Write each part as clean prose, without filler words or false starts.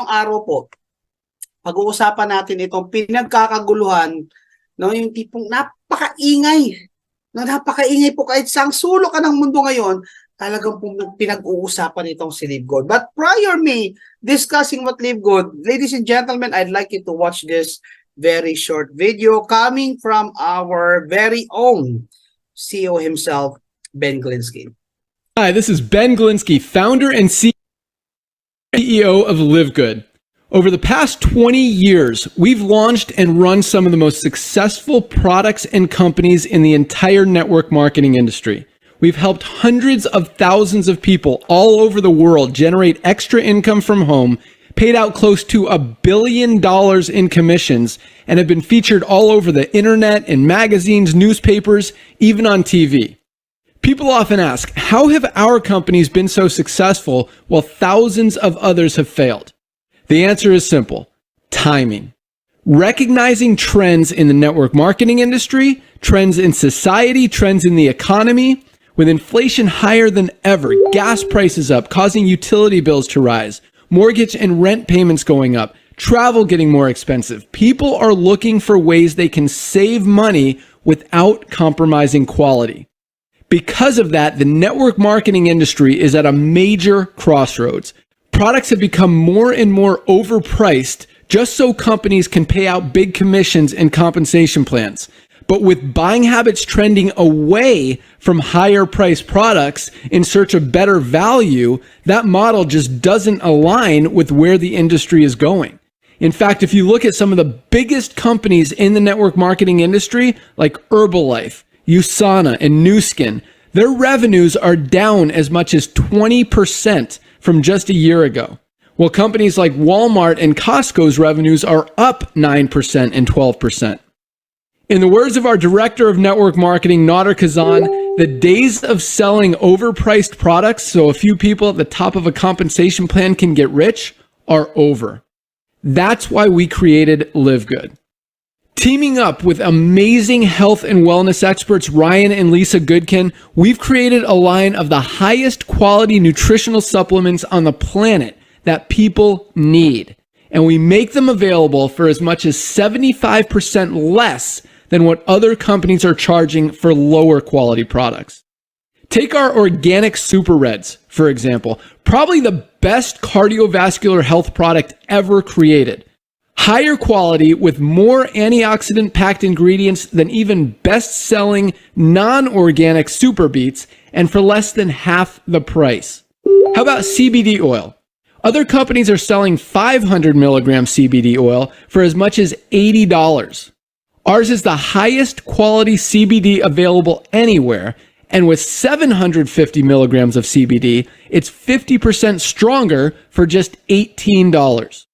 ngayong araw po, pag-uusapan natin itong pinagkakaguluhan, no, yung tipong napakaingay. No, napakaingay po kahit saang sulok ka ng mundo ngayon, talagang pinag-uusapan itong si Live Good. But prior me discussing what Live Good, ladies and gentlemen, I'd like you to watch this very short video coming from our very own CEO himself, Ben Glinsky. Hi, this is Ben Glinsky, founder and CEO of Live Good. Over the past 20 years, we've launched and run some of the most successful products and companies in the entire network marketing industry. We've helped hundreds of thousands of people all over the world generate extra income from home, paid out close to $1 billion in commissions, and have been featured all over the internet, in magazines, newspapers, even on TV. People often ask, how have our companies been so successful while thousands of others have failed? The answer is simple: timing. Recognizing trends in the network marketing industry, trends in society, trends in the economy. With inflation higher than ever, gas prices up, causing utility bills to rise, mortgage and rent payments going up, travel getting more expensive. People are looking for ways they can save money without compromising quality. Because of that, the network marketing industry is at a major crossroads. Products have become more and more overpriced just so companies can pay out big commissions and compensation plans. But with buying habits trending away from higher priced products in search of better value, that model just doesn't align with where the industry is going. In fact, if you look at some of the biggest companies in the network marketing industry, like Herbalife, USANA, and Nu Skin, their revenues are down as much as 20% from just a year ago. While companies like Walmart and Costco's revenues are up 9% and 12%. In the words of our director of network marketing, Nader Kazan, the days of selling overpriced products so a few people at the top of a compensation plan can get rich are over. That's why we created Live Good. Teaming up with amazing health and wellness experts Ryan and Lisa Goodkin, we've created a line of the highest quality nutritional supplements on the planet that people need. And we make them available for as much as 75% less than what other companies are charging for lower quality products. Take our organic Super Reds, for example, probably the best cardiovascular health product ever created. Higher quality with more antioxidant-packed ingredients than even best-selling non-organic Super Beets, and for less than half the price. How about CBD oil? Other companies are selling 500 milligram CBD oil for as much as $80. Ours is the highest quality CBD available anywhere, and with 750 milligrams of CBD, it's 50% stronger for just $18.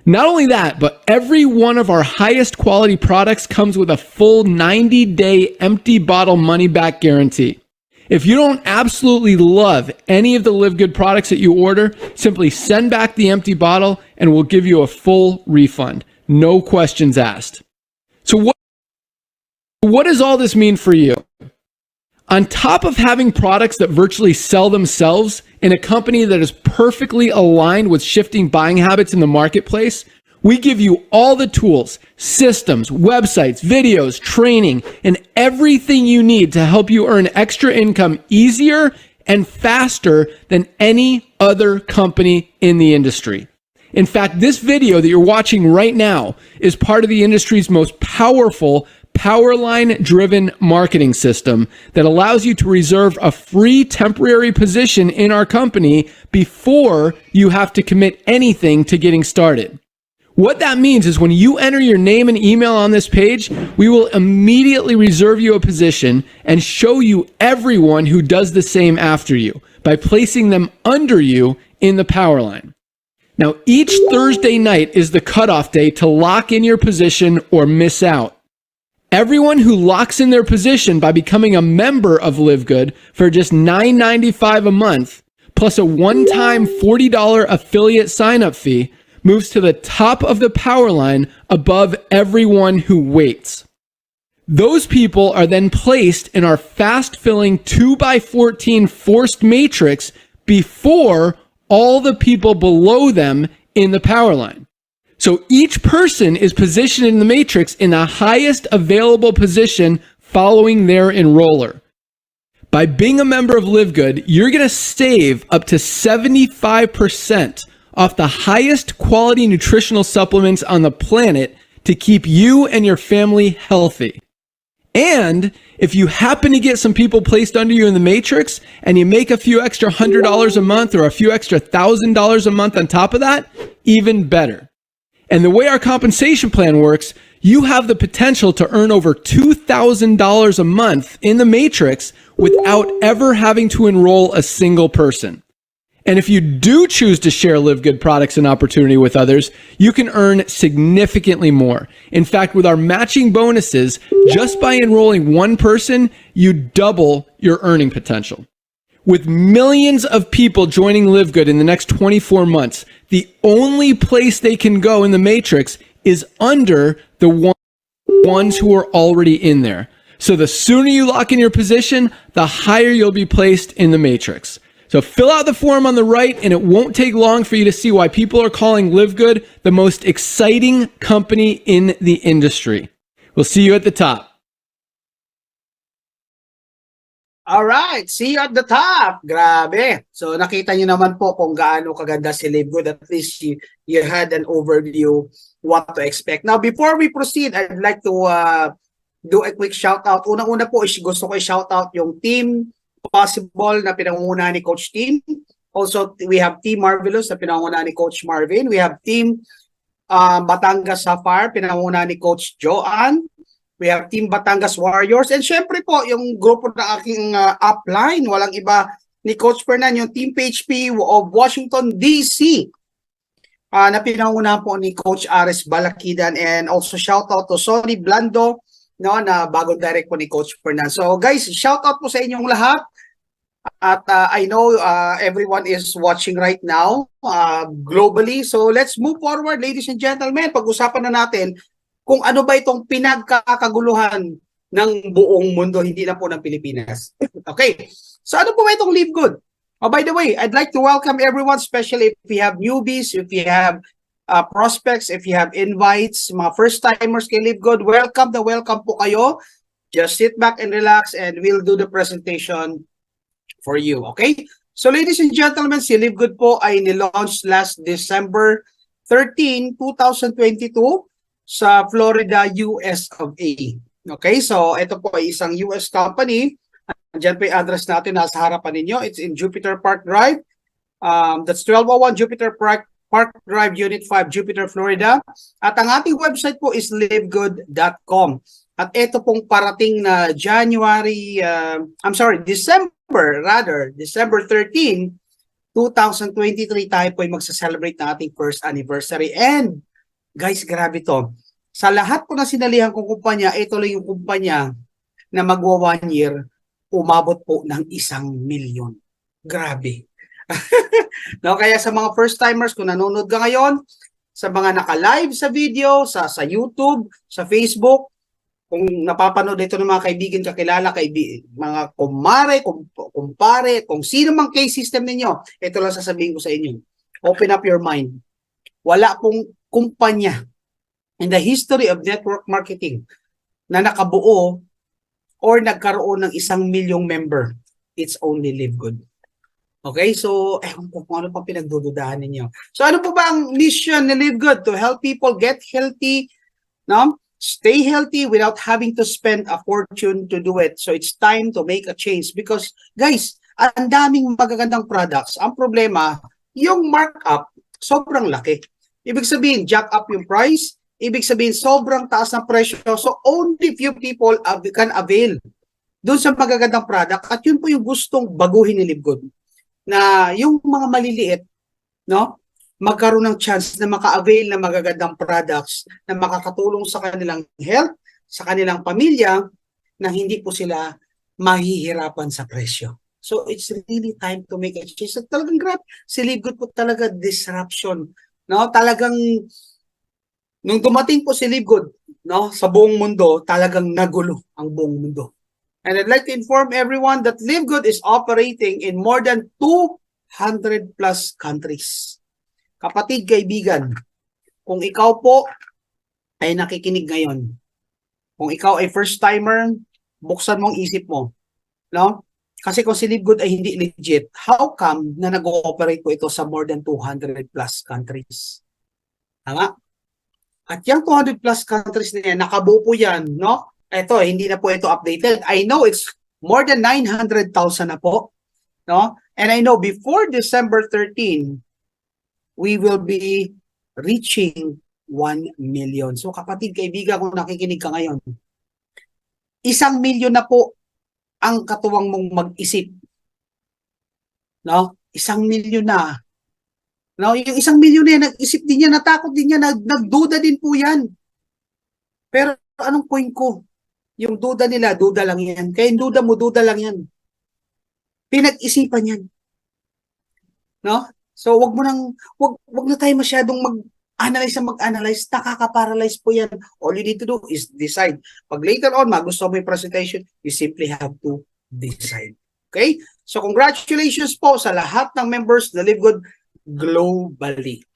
Not only that, but every one of our highest quality products comes with a full 90-day empty bottle money-back guarantee. If you don't absolutely love any of the Live Good products that you order, simply send back the empty bottle and we'll give you a full refund. No questions asked. So what does all this mean for you? On top of having products that virtually sell themselves in a company that is perfectly aligned with shifting buying habits in the marketplace, we give you all the tools, systems, websites, videos, training, and everything you need to help you earn extra income easier and faster than any other company in the industry. In fact, this video that you're watching right now is part of the industry's most powerful Powerline-driven marketing system that allows you to reserve a free temporary position in our company before you have to commit anything to getting started. What that means is when you enter your name and email on this page, we will immediately reserve you a position and show you everyone who does the same after you by placing them under you in the Powerline. Now, each Thursday night is the cutoff day to lock in your position or miss out. Everyone who locks in their position by becoming a member of Live Good for just $9.95 a month, plus a one-time $40 affiliate sign-up fee, moves to the top of the Powerline above everyone who waits. Those people are then placed in our fast-filling 2x14 forced matrix before all the people below them in the power line. So each person is positioned in the matrix in the highest available position following their enroller. By being a member of Live Good, you're going to save up to 75% off the highest quality nutritional supplements on the planet to keep you and your family healthy. And if you happen to get some people placed under you in the matrix and you make a few extra $100 a month or a few extra $1,000 a month on top of that, even better. And the way our compensation plan works, you have the potential to earn over $2,000 a month in the matrix without ever having to enroll a single person. And if you do choose to share Live Good products and opportunity with others, you can earn significantly more. In fact, with our matching bonuses, just by enrolling one person, you double your earning potential. With millions of people joining Live Good in the next 24 months, the only place they can go in the matrix is under the ones who are already in there. So the sooner you lock in your position, the higher you'll be placed in the matrix. So fill out the form on the right, and it won't take long for you to see why people are calling Live Good the most exciting company in the industry. We'll see you at the top. Alright, see you at the top. Grabe. So nakita niyo naman po kung gaano kaganda si Live Good. At least you had an overview what to expect. Now, before we proceed, I'd like to do a quick shout out. Unang-una po, gusto ko i-shout out yung Team Possible na pinangungunahan ni Coach Tim. Also, we have Team Marvelous na pinangungunahan ni Coach Marvin. We have Team Batangas Sapphire, pinangungunahan ni Coach Joanne. We have Team Batangas Warriors. And syempre po, yung grupo na aking upline, walang iba ni Coach Fernan, yung Team PHP of Washington, D.C. Na pinangungunahan po ni Coach Ares Balakidan. And also shout out to Sonny Blando, no, na bagong direct po ni Coach Fernan. So guys, shout out po sa inyong lahat. At I know everyone is watching right now globally. So let's move forward, ladies and gentlemen. Pag-usapan na natin kung ano ba itong pinagkakaguluhan ng buong mundo, hindi na po ng Pilipinas. Okay, so ano po ba itong Live Good? Oh, by the way, I'd like to welcome everyone, especially if we have newbies, if we have prospects, if you have invites, mga first-timers kay Live Good, welcome po kayo. Just sit back and relax and we'll do the presentation for you, okay? So ladies and gentlemen, si Live Good po ay nilaunch last December 13, 2022 sa Florida, US of A. Okay, so ito po ay isang US company. Diyan po yung address natin, nasa harapan ninyo. It's in Jupiter Park Drive. That's 1201 Jupiter Park Drive, Unit 5, Jupiter, Florida. At ang ating website po is livegood.com. At ito pong parating na December 13, 2023, tayo po ay magsa-celebrate ng ating first anniversary. And guys, grabe to. Sa lahat po na sinalihan kong kumpanya, ito lang yung kumpanya na magwa 1 year, umabot po ng 1 milyon. Grabe. No, kaya sa mga first-timers, kung nanonood ka ngayon, sa mga naka-live sa video, sa YouTube, sa Facebook, kung napapanood ito ng mga kaibigan, kakilala, mga kumare, kumpare, kung sino mang case system ninyo, ito lang sasabihin ko sa inyo. Open up your mind. Wala pong kumpanya in the history of network marketing na nakabuo or nagkaroon ng 1 milyong member. It's only Live Good. Okay, so ewan po kung ano pang pinagdududahan ninyo. So ano po ba ang mission ni Live Good? To help people get healthy, no? Stay healthy without having to spend a fortune to do it. So it's time to make a change because guys, ang daming magagandang products. Ang problema, yung markup sobrang laki. Ibig sabihin, jack up yung price. Ibig sabihin, sobrang taas ng presyo. So only few people can avail doon sa magagandang product. At yun po yung gustong baguhin ni Live Good. Na yung mga maliliit, no, magkaroon ng chance na maka-avail ng magagandang products na makakatulong sa kanilang health, sa kanilang pamilya, na hindi po sila mahihirapan sa presyo. So it's really time to make a change. So, talagang grabe, si Live Good po talaga disruption. No, talagang nung dumating po si Live Good, no, sa buong mundo, talagang nagulo ang buong mundo. And I'd like to inform everyone that Live Good is operating in more than 200 plus countries. Kapatid, kaibigan, kung ikaw po ay nakikinig ngayon, kung ikaw ay first timer, buksan mo ang isip mo, no? Kasi kung si Livegood ay hindi legit, how come na nag-ooperate po ito sa more than 200 plus countries? Tama? At yung 200 plus countries na yan, nakabuo po yan, no? Ito, hindi na po ito updated. I know it's more than 900,000 na po, no? And I know before December 13, we will be reaching 1 million. So kapatid, kaibigan, kung nakikinig ka ngayon, 1 million na po ang katuwang mong mag-isip. No? 1 million na. No? Yung 1 million na yan, nag-isip din yan, natakot din yan, nagduda din po yan. Pero anong point ko? Yung duda nila, duda lang yan. Kaya yung duda mo, duda lang yan. Pinag-isipan yan. No? So wag na tayo masyadong mag-analyze, nakaka-paralyze po yan. All you need to do is decide. Pag later on, magusto mo yung presentation, you simply have to decide. Okay? So congratulations po sa lahat ng members na Livegood globally.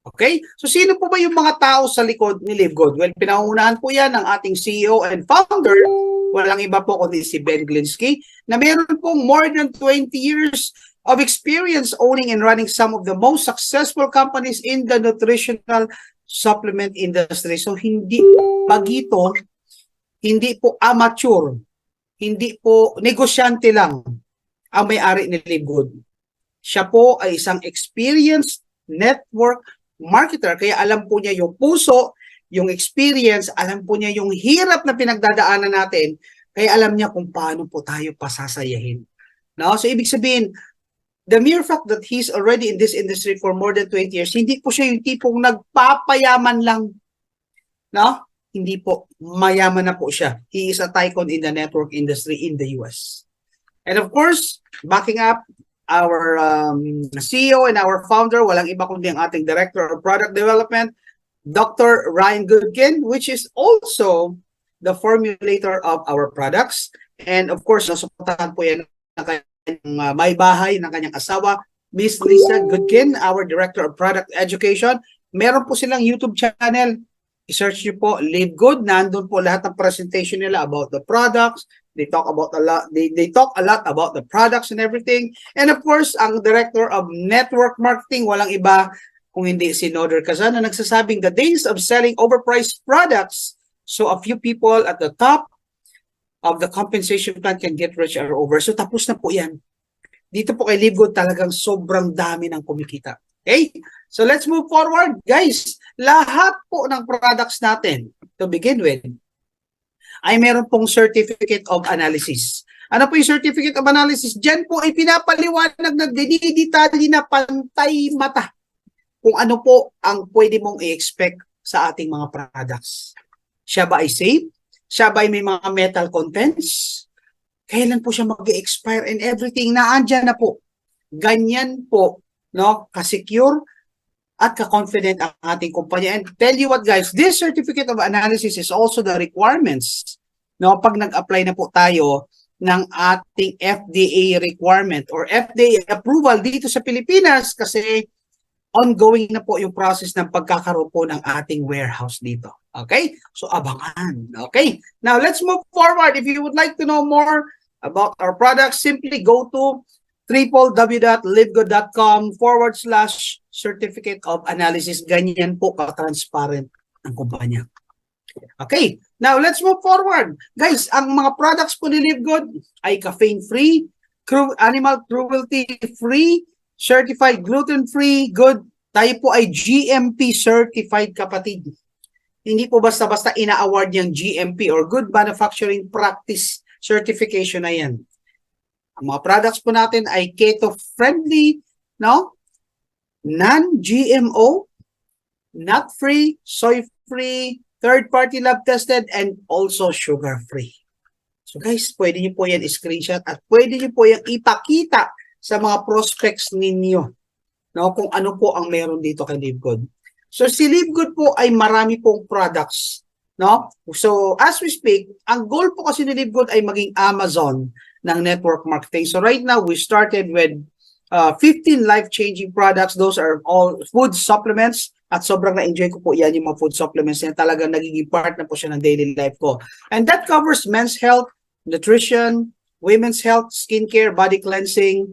Okay? So sino po ba yung mga tao sa likod ni Livegood? Well, pinangunahan po yan ng ating CEO and founder, walang iba po kundi si Ben Glinsky, na meron pong more than 20 years of experience owning and running some of the most successful companies in the nutritional supplement industry. So hindi bagito, hindi po amateur, hindi po negosyante lang ang may-ari ni Livegood. Siya po ay isang experienced network marketer, kaya alam po niya yung puso, yung experience, alam po niya yung hirap na pinagdadaanan natin, kaya alam niya kung paano po tayo pasasayahin. No? So ibig sabihin, the mere fact that he's already in this industry for more than 20 years, hindi po siya yung tipong nagpapayaman lang. No? Hindi po. Mayaman na po siya. He is a tycoon in the network industry in the US. And of course, backing up our CEO and our founder, walang iba kundi ang ating Director of Product Development, Dr. Ryan Goodkin, which is also the formulator of our products. And of course, nasuportahan po yan ng may bahay ng kanyang asawa, Miss Lisa Goodkin, our Director of Product Education. Meron po silang YouTube channel. I-search niyo po Livegood. Nandun po lahat ng presentation nila about the products. They talk about a lot. They talk a lot about the products and everything. And of course, ang Director of Network Marketing, walang iba kung hindi si Noder Kazan, na nagsasabing the days of selling overpriced products, so a few people at the top of the compensation plan can get rich are over. So tapos na po yan. Dito po kay Livegood talagang sobrang dami ng kumikita. Okay? So let's move forward. Guys, lahat po ng products natin, to begin with, ay meron pong certificate of analysis. Ano po yung certificate of analysis? Diyan po ay pinapaliwanag na dinidetali na pantay mata kung ano po ang pwede mong i-expect sa ating mga products. Siya ba ay safe? Siya ba ay may mga metal contents? Kailan po siya mag-expire and everything? Naandyan na po. Ganyan po, no? Ka-secure at ka-confident ang ating kumpanya. And tell you what guys, this certificate of analysis is also the requirements, no? Pag nag-apply na po tayo ng ating FDA requirement or FDA approval dito sa Pilipinas kasi ongoing na po yung process ng pagkakaroon po ng ating warehouse dito. Okay? So, abangan. Okay? Now, let's move forward. If you would like to know more about our products, simply go to www.livegood.com/certificate of analysis. Ganyan po ka-transparent ang kumpanya. Okay? Now, let's move forward. Guys, ang mga products po ni Livegood ay caffeine-free, animal cruelty-free, certified gluten-free, good. Tayo po ay GMP certified, kapatid. Hindi po basta-basta ina-award yung GMP or Good Manufacturing Practice certification na yan. Ang mga products po natin ay keto-friendly, no? Non-GMO, nut-free, soy-free, third-party lab-tested, and also sugar-free. So guys, pwede nyo po yan i-screenshot at pwede nyo po yan ipakita sa mga prospects ninyo, no, kung ano po ang meron dito kay Livegood. So si Livegood po ay marami pong products, no? So as we speak, ang goal po kasi ni Livegood ay maging Amazon ng network marketing. So right now we started with 15 life-changing products. Those are all food supplements. At sobrang na-enjoy ko po yan, yung mga food supplements na talagang nagiging part na po siya ng daily life ko. And that covers men's health, nutrition, women's health, skincare, body cleansing,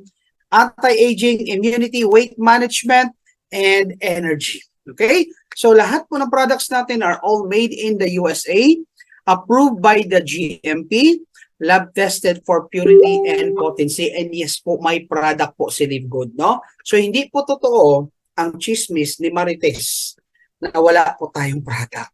anti-aging, immunity, weight management, and energy. Okay? So lahat po ng products natin are all made in the USA, approved by the GMP, lab tested for purity and potency. And yes po, may product po si Live Good, no? So hindi po totoo ang chismis ni Marites na wala po tayong product.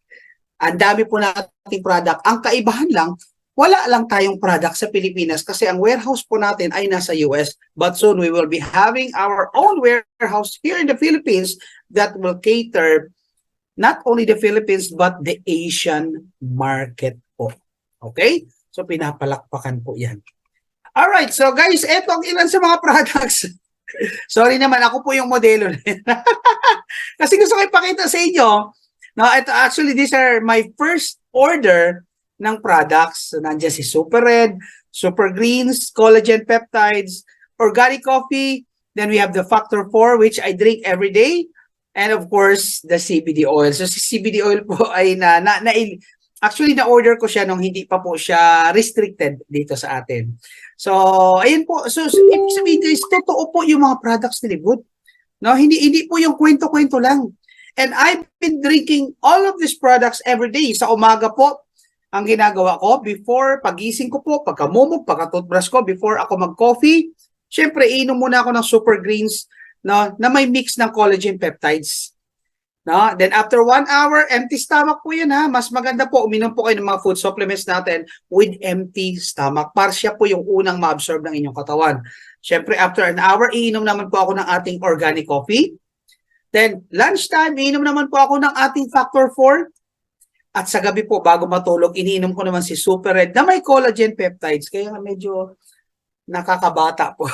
Ang dami po nating product. Ang kaibahan lang, wala lang tayong product sa Pilipinas kasi ang warehouse po natin ay nasa US. But soon we will be having our own warehouse here in the Philippines that will cater not only the Philippines but the Asian market po. Okay? So pinapalakpakan po yan. Alright, so guys, eto ang ilan sa mga products. Sorry naman, ako po yung modelo. Kasi gusto ko ipakita sa inyo. No, ito, actually, these are my first order ng products. So, nandiyan si Super Red, Super Greens, Collagen Peptides, Organic Coffee. Then we have the Factor 4, which I drink every day. And of course, the CBD oil. So si CBD oil po ay actually na-order ko siya nung hindi pa po siya restricted dito sa atin. So, ayun po. So, ibig sabihin guys, totoo po yung mga products ni Live Good. No, hindi po yung kwento-kwento lang. And I've been drinking all of these products every day. Sa umaga po, ang ginagawa ko, before pagising ko po, pagkamumog, pagka-toothbrush ko, before ako mag-coffee, syempre, inom muna ako ng Super Greens, no, na may mix ng collagen peptides. No? Then after 1 hour, empty stomach po yan ha. Mas maganda po, uminom po kayo ng mga food supplements natin with empty stomach. Para siya po yung unang ma-absorb ng inyong katawan. Siyempre, after an hour, iinom naman po ako ng ating organic coffee. Then, lunchtime, iinom naman po ako ng ating Factor 4. At sa gabi po, bago matulog, iniinom ko naman si Super Red na may collagen peptides. Kaya medyo nakakabata po.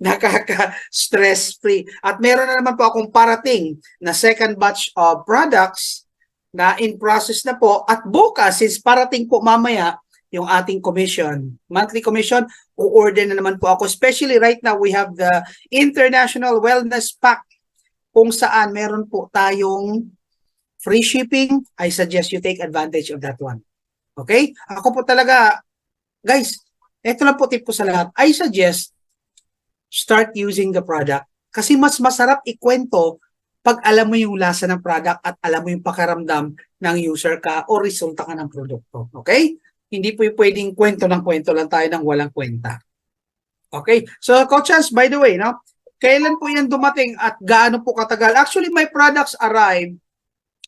Nakaka-stress-free. At meron na naman po akong parating na second batch of products na in process na po. At bukas, since parating po mamaya yung ating commission, monthly commission, u-order na naman po ako. Especially right now, we have the International Wellness Pack kung saan meron po tayong free shipping. I suggest you take advantage of that one. Okay? Ako po talaga, guys, ito lang po tip ko sa lahat. I suggest start using the product. Kasi mas masarap ikwento pag alam mo yung lasa ng product at alam mo yung pakaramdam ng user ka o resulta ka ng produkto. Okay? Hindi po yung pwedeng kwento lang tayo ng walang kwenta. Okay? So, Coaches, by the way, no? Kailan po yan dumating at gaano po katagal? Actually, my products arrived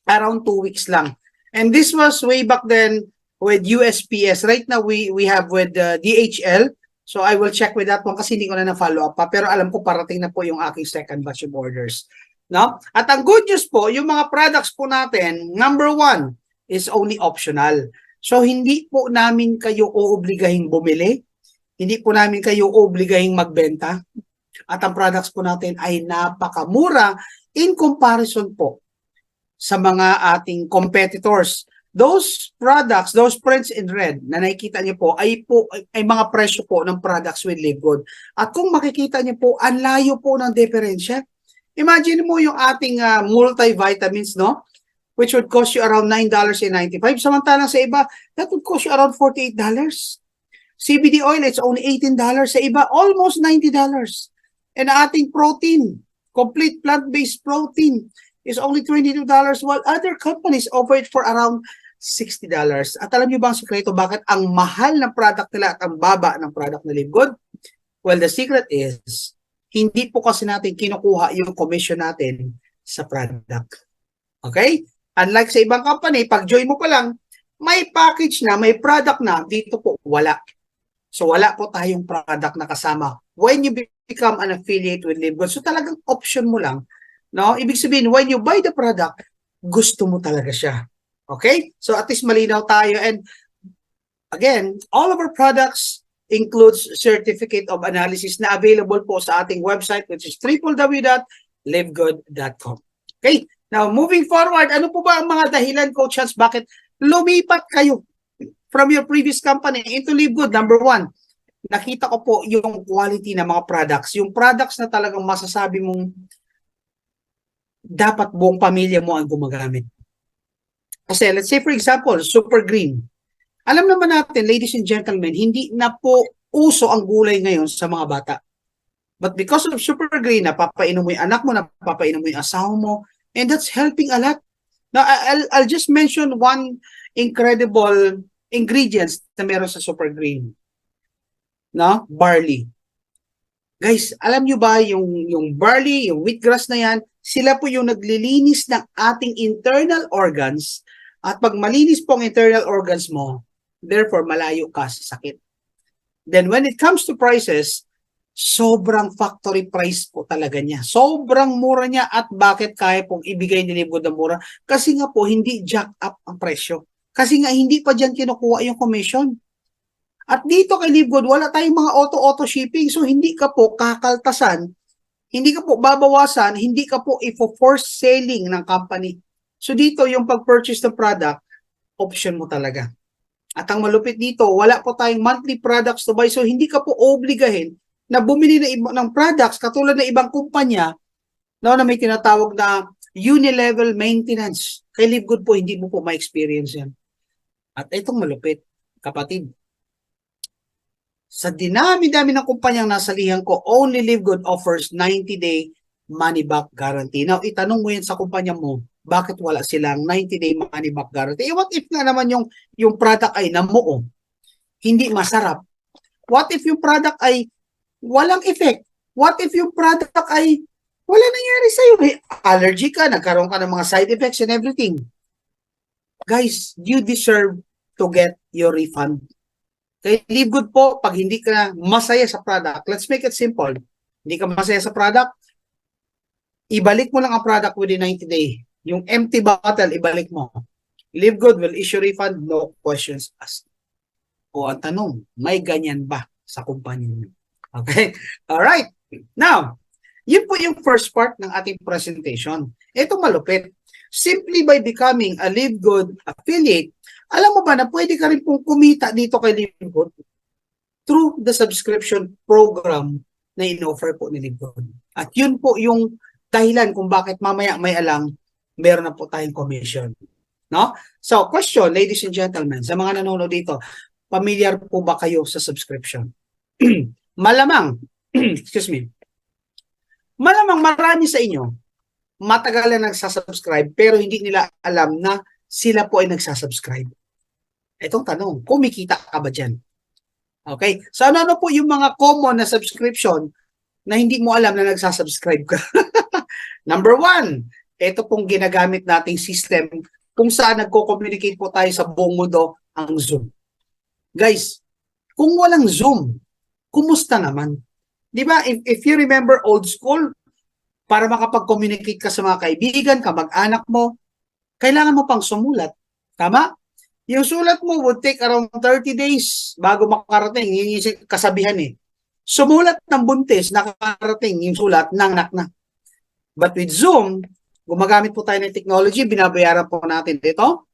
around 2 weeks lang. And this was way back then with USPS. Right now, we have with DHL. So I will check with that one kasi hindi ko na na-follow up pa. Pero alam ko parating na po yung aking second batch of orders. No? At ang good news po, yung mga products po natin, number 1 is only optional. So hindi po namin kayo oobligahing bumili. Hindi po namin kayo oobligahing magbenta. At ang products po natin ay napakamura in comparison po sa mga ating competitors. Those products, those prints in red na nakikita niyo po ay mga presyo po ng products with Live Good. At kung makikita niyo po, ang layo po ng diferensya. Imagine mo yung ating multivitamins, no? Which would cost you around $9.95. Samantalang sa iba, that would cost you around $48. CBD oil, it's only $18. Sa iba, almost $90. And ating protein, complete plant-based protein, is only $22, while other companies offer it for around $60. At alam niyo ba ang sekreto bakit ang mahal ng product nila at ang baba ng product na Live Good? Well, the secret is, hindi po kasi natin kinukuha yung commission natin sa product. Okay? Unlike sa ibang company, pag join mo pa lang, may package na, may product na, dito po wala. So wala po tayong product na kasama when you become an affiliate with Live Good. So talagang option mo lang. No? Ibig sabihin, when you buy the product, gusto mo talaga siya. Okay? So at least malinaw tayo. And again, all of our products includes certificate of analysis na available po sa ating website, which is www.livegood.com. Okay? Now, moving forward, ano po ba ang mga dahilan, Coach Hans, bakit lumipat kayo from your previous company into Live Good? Number 1, nakita ko po yung quality ng mga products. Yung products na talagang masasabi mong dapat buong pamilya mo ang gumagamit. Kasi let's say for example, Super Green. Alam naman natin, ladies and gentlemen, hindi na po uso ang gulay ngayon sa mga bata. But because of Super Green, napapainom mo yung anak mo, napapainom mo yung asawa mo, and that's helping a lot. Now, I'll just mention one incredible ingredients na meron sa Super Green. No? Barley. Guys, alam nyo ba yung barley, yung wheatgrass na yan, sila po yung naglilinis ng ating internal organs at pag malinis po ang internal organs mo, therefore malayo ka sa sakit. Then when it comes to prices, sobrang factory price po talaga niya. Sobrang mura niya at bakit kaya pong ibigay ni Livgood ng mura? Kasi nga po hindi jack up ang presyo. Kasi nga hindi pa dyan kinukuha yung commission. At dito kay Livgood, wala tayong mga auto-auto shipping. So, hindi ka po kakaltasan, hindi ka po babawasan, hindi ka po i-force selling ng company. So, dito yung pag-purchase ng product, option mo talaga. At ang malupit dito, wala po tayong monthly products to buy. So, hindi ka po obligahin na bumili ng products katulad ng ibang kumpanya no, na may tinatawag na unilevel maintenance. Kay Livgood po, hindi mo po ma-experience yan. At itong malupit, kapatid, sa dinami-dami ng kumpanyang nasa lihan ko, only Livgood offers 90-day money-back guarantee. Now, itanong mo yan sa kumpanya mo, bakit wala silang 90-day money-back guarantee? What if nga naman yung product ay namuo, hindi masarap? What if yung product ay walang effect? What if yung product ay wala nangyari sa'yo? Allergy ka, nagkaroon ka ng mga side effects and everything. Guys, you deserve to get your refund. Kaya Livgood po, pag hindi ka masaya sa product, let's make it simple. Hindi ka masaya sa product, ibalik mo lang ang product within 90 days. Yung empty bottle, ibalik mo. Livgood will issue refund, no questions asked. O ang tanong, may ganyan ba sa kumpanya niyo? Okay? Alright. Now, yun po yung first part ng ating presentation. Ito malupit. Simply by becoming a Livgood affiliate, alam mo ba na pwede ka rin pong kumita dito kay Livgood through the subscription program na in-offer po ni Livgood. At yun po yung dahilan kung bakit mamaya may alang meron na po tayong commission. No? So, question, ladies and gentlemen, sa mga nanonood dito, familiar po ba kayo sa subscription? Malamang, excuse me, malamang marami sa inyo matagal na nagsasubscribe pero hindi nila alam na sila po ay nagsasubscribe. Itong tanong, kumikita ka ba dyan? Okay? So ano po yung mga common na subscription na hindi mo alam na nagsasubscribe ka? Number 1, ito pong ginagamit nating system kung saan nagko-communicate po tayo sa buong mundo, ang Zoom. Guys, kung walang Zoom, kumusta naman? Di ba? If you remember old school, para makapag-communicate ka sa mga kaibigan, kamag-anak mo, kailangan mo pang sumulat. Tama? Yung sulat mo would take around 30 days bago makarating. Yun yung kasabihan eh. Sumulat ng buntis, nakarating yung sulat, nangnak na. But with Zoom, gumagamit po tayo ng technology, binabayaran po natin dito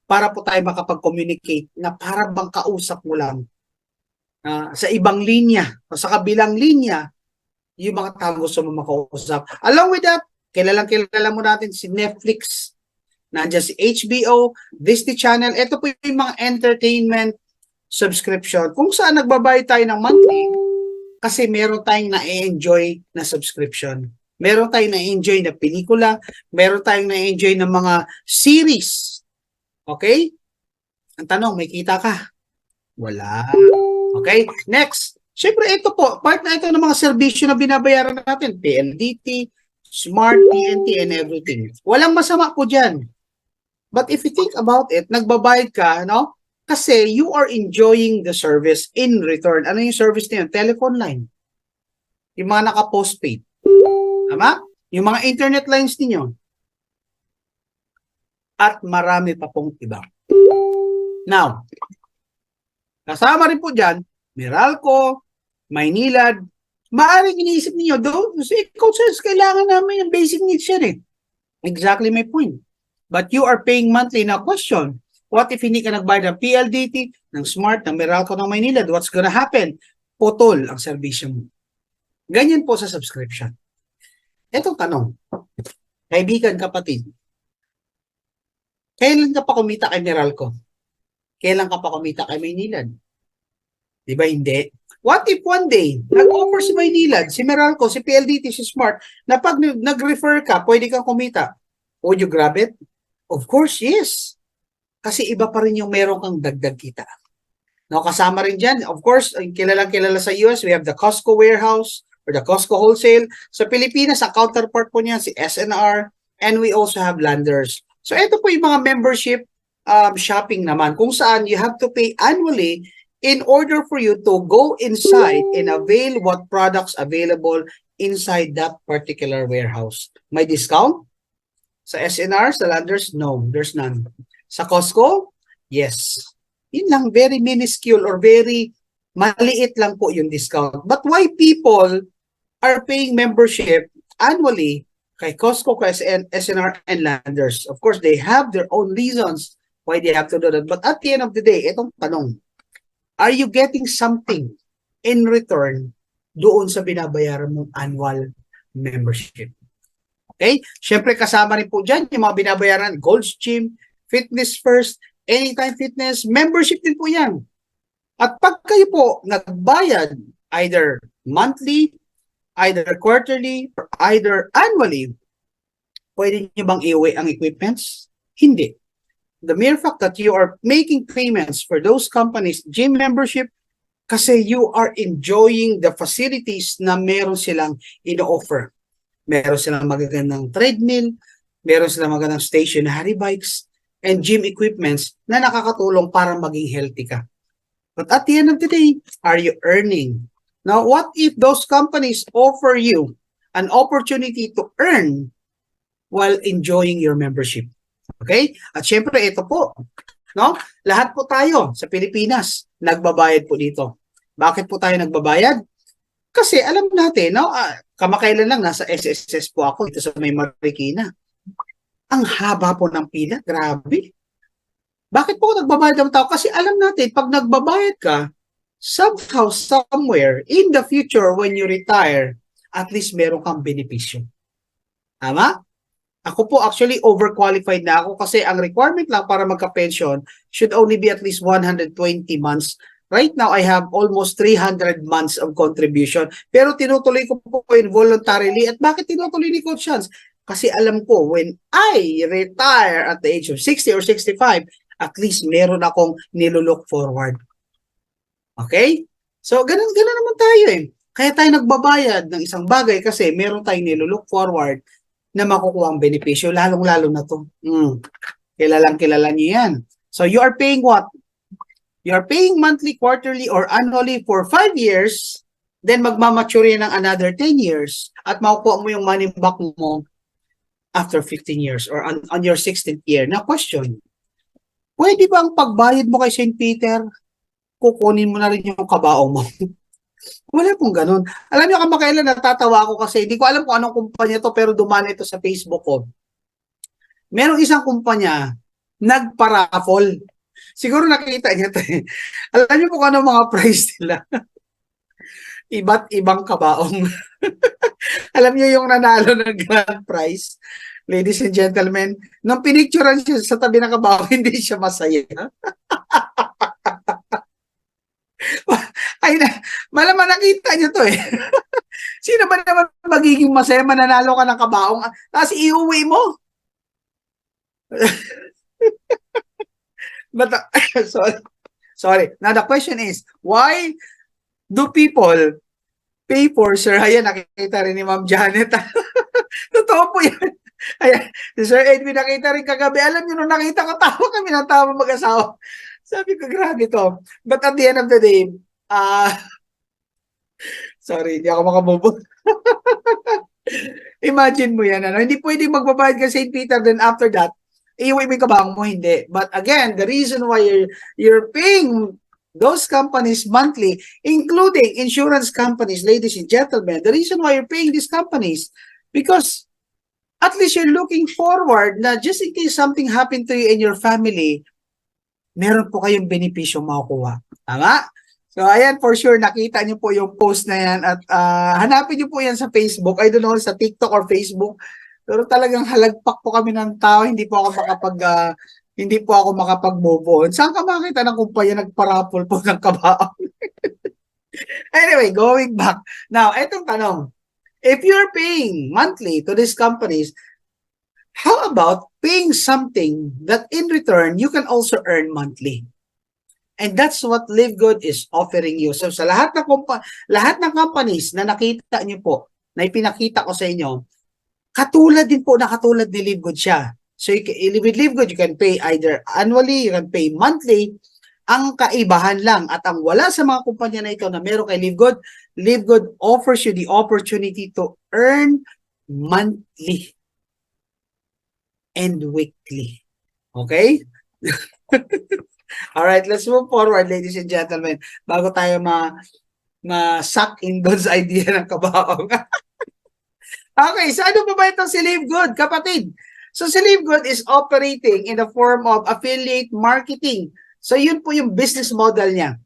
para po tayo makapag-communicate na para bang kausap mo lang sa ibang linya o sa kabilang linya yung mga tao gusto mo makausap. Along with that, kilala mo natin si Netflix, nandiyan si HBO, Disney Channel. Ito po yung mga entertainment subscription kung saan nagbabayad tayo ng monthly kasi meron tayong na-enjoy na subscription. Meron tayong na-enjoy na pelikula, meron tayong na-enjoy na mga series. Okay? Ang tanong, may kita ka? Wala. Okay? Next. Siyempre, ito po, part na ito ng mga serbisyo na binabayaran natin. PLDT, Smart, TNT, and everything. Walang masama po dyan. But if you think about it, nagbabayad ka, no? Kasi you are enjoying the service in return. Ano yung service na yun? Telephone line. Yung mga naka-postpaid. Tama? Yung mga internet lines ninyo. At marami pa pong iba. Now, kasama rin po dyan, Meralco, Maynilad, maaaring iniisip niyo doon, ikaw says, kailangan namin yung basic needs yan eh. Exactly my point. But you are paying monthly. Now question, what if hindi ka nagbayad ng PLDT, ng Smart, ng Meralco, ng Maynilad? What's gonna happen? putol ang serbisyo mo. Ganyan po sa subscription. Etong tanong, kaibigan, kapatid, kailan ka pa kumita kay Meralco? Kailan ka pa kumita kay Maynilad? Di ba hindi? What if one day, nag-offer si Maynilad, si Meralco, si PLDT, si Smart, na pag nag-refer ka, pwede kang kumita? Would you grab it? Of course, yes. Kasi iba pa rin yung meron kang dagdag kita. No, kasama rin dyan, of course, kilalang-kilala sa US, we have the Costco warehouse or the Costco wholesale. Sa Pilipinas, ang counterpart po niya si SNR, and we also have Landers. So ito po yung mga membership shopping naman, kung saan you have to pay annually in order for you to go inside and avail what products available inside that particular warehouse. May discount? Sa SNR, sa Landers? No, there's none. Sa Costco? Yes. Yun lang, very minuscule or very maliit lang po yung discount. But why people are paying membership annually kay Costco, kay SNR, and Landers? Of course, they have their own reasons why they have to do that. But at the end of the day, itong tanong, are you getting something in return doon sa binabayaran mong annual membership? Okay? Siyempre, kasama rin po dyan yung mga binabayaran, Gold's Gym, Fitness First, Anytime Fitness, membership din po yan. At pag kayo po nagbayad either monthly, either quarterly, or either annually, pwede nyo bang iuwi ang equipments? Hindi. The mere fact that you are making payments for those companies, gym membership, kasi you are enjoying the facilities na meron silang ino-offer. Meron silang magagandang treadmill, meron silang magandang stationary bikes, and gym equipments na nakakatulong para maging healthy ka. But at the end of the day, are you earning? Now, what if those companies offer you an opportunity to earn while enjoying your membership? Okay? At syempre, ito po, no? Lahat po tayo sa Pilipinas, nagbabayad po dito. Bakit po tayo nagbabayad? Kasi alam natin, no? Kamakailan lang, nasa SSS po ako dito sa may Marikina. Ang haba po ng pila, grabe. Bakit po nagbabayad ng tao? Kasi alam natin, pag nagbabayad ka, somehow, somewhere, in the future, when you retire, at least meron kang benepisyo. Tama? Ako po actually overqualified na ako kasi ang requirement lang para magka-pension should only be at least 120 months. Right now, I have almost 300 months of contribution. Pero tinutuloy ko po involuntarily. At bakit tinutuloy ni Coach Hans? Kasi alam ko, when I retire at the age of 60 or 65, at least meron akong nilulook forward. Okay? So, ganun naman tayo eh. Kaya tayo nagbabayad ng isang bagay kasi meron tayong nilulook forward na makukuha ang benepisyo, lalong-lalo na to. Kilala niyo yan. So, you are paying what? You are paying monthly, quarterly, or annually for 5 years, then magmamature yan ng another 10 years, at makukuha mo yung money back mo after 15 years or on your 16th year. Now, question, pwede ba ang pagbayad mo kay St. Peter, kukunin mo na rin yung kabaong mo? Wala pong ganun. Alam niyo, kamakailan natatawa ako kasi hindi ko alam kung anong kumpanya to pero dumana ito sa Facebook ko. Merong isang kumpanya nagpa-raffle. Siguro nakita niyo ito eh. Alam niyo kung anong mga price nila? Iba't ibang kabaong. Alam niyo yung nanalo ng grand prize? Ladies and gentlemen, nung pinicturean siya sa tabi ng kabaong, hindi siya masaya. Ay, malaman nakita niyo to eh. Sino ba naman magiging masaya mananalo ka ng kabaong tapos iuwi mo? But sorry. Now the question is, why do people pay for, sir? Ayan, nakita rin ni Ma'am Janet. Totoo po yan. Ayan, si Sir Edwin nakita rin kagabi. Alam niyo, nung nakita ko, tawa kami ng tawa mag-asawa. Sabi ko, grabe to. But at the end of the day, sorry, hindi ako makamove. Imagine mo yan, ano? Hindi pwede magbabayad ka St. Peter, then after that, iuwi mo yung kabang mo, hindi. But again, the reason why you're paying those companies monthly, including insurance companies, ladies and gentlemen, the reason why you're paying these companies, because at least you're looking forward na just in case something happened to you and your family, meron po kayong benepisyo makukuha. Tama? So, So, ayan, for sure, nakita niyo po yung post na yan at hanapin niyo po yan sa Facebook. I don't know, sa TikTok or Facebook. Pero talagang halagpak po kami ng tao. Hindi po ako makapag-move on. Saan ka makita ng kumpanya nagparapol po ng kabaong? Anyway, going back. Now, etong tanong. If you're paying monthly to these companies, how about paying something that in return you can also earn monthly? And that's what Live Good is offering you. So sa lahat ng companies na nakita niyo po, na ipinakita ko sa inyo, katulad ni Live Good siya. So with Live Good, you can pay either annually, you can pay monthly. Ang kaibahan lang at ang wala sa mga kumpanya na ito na meron kay Live Good offers you the opportunity to earn monthly and weekly. Okay? Alright, let's move forward, ladies and gentlemen, bago tayo ma-suck in those idea ng kabaong. Okay, so ano ba itong si Live Good, kapatid? So si Live Good is operating in the form of affiliate marketing. So yun po yung business model niya.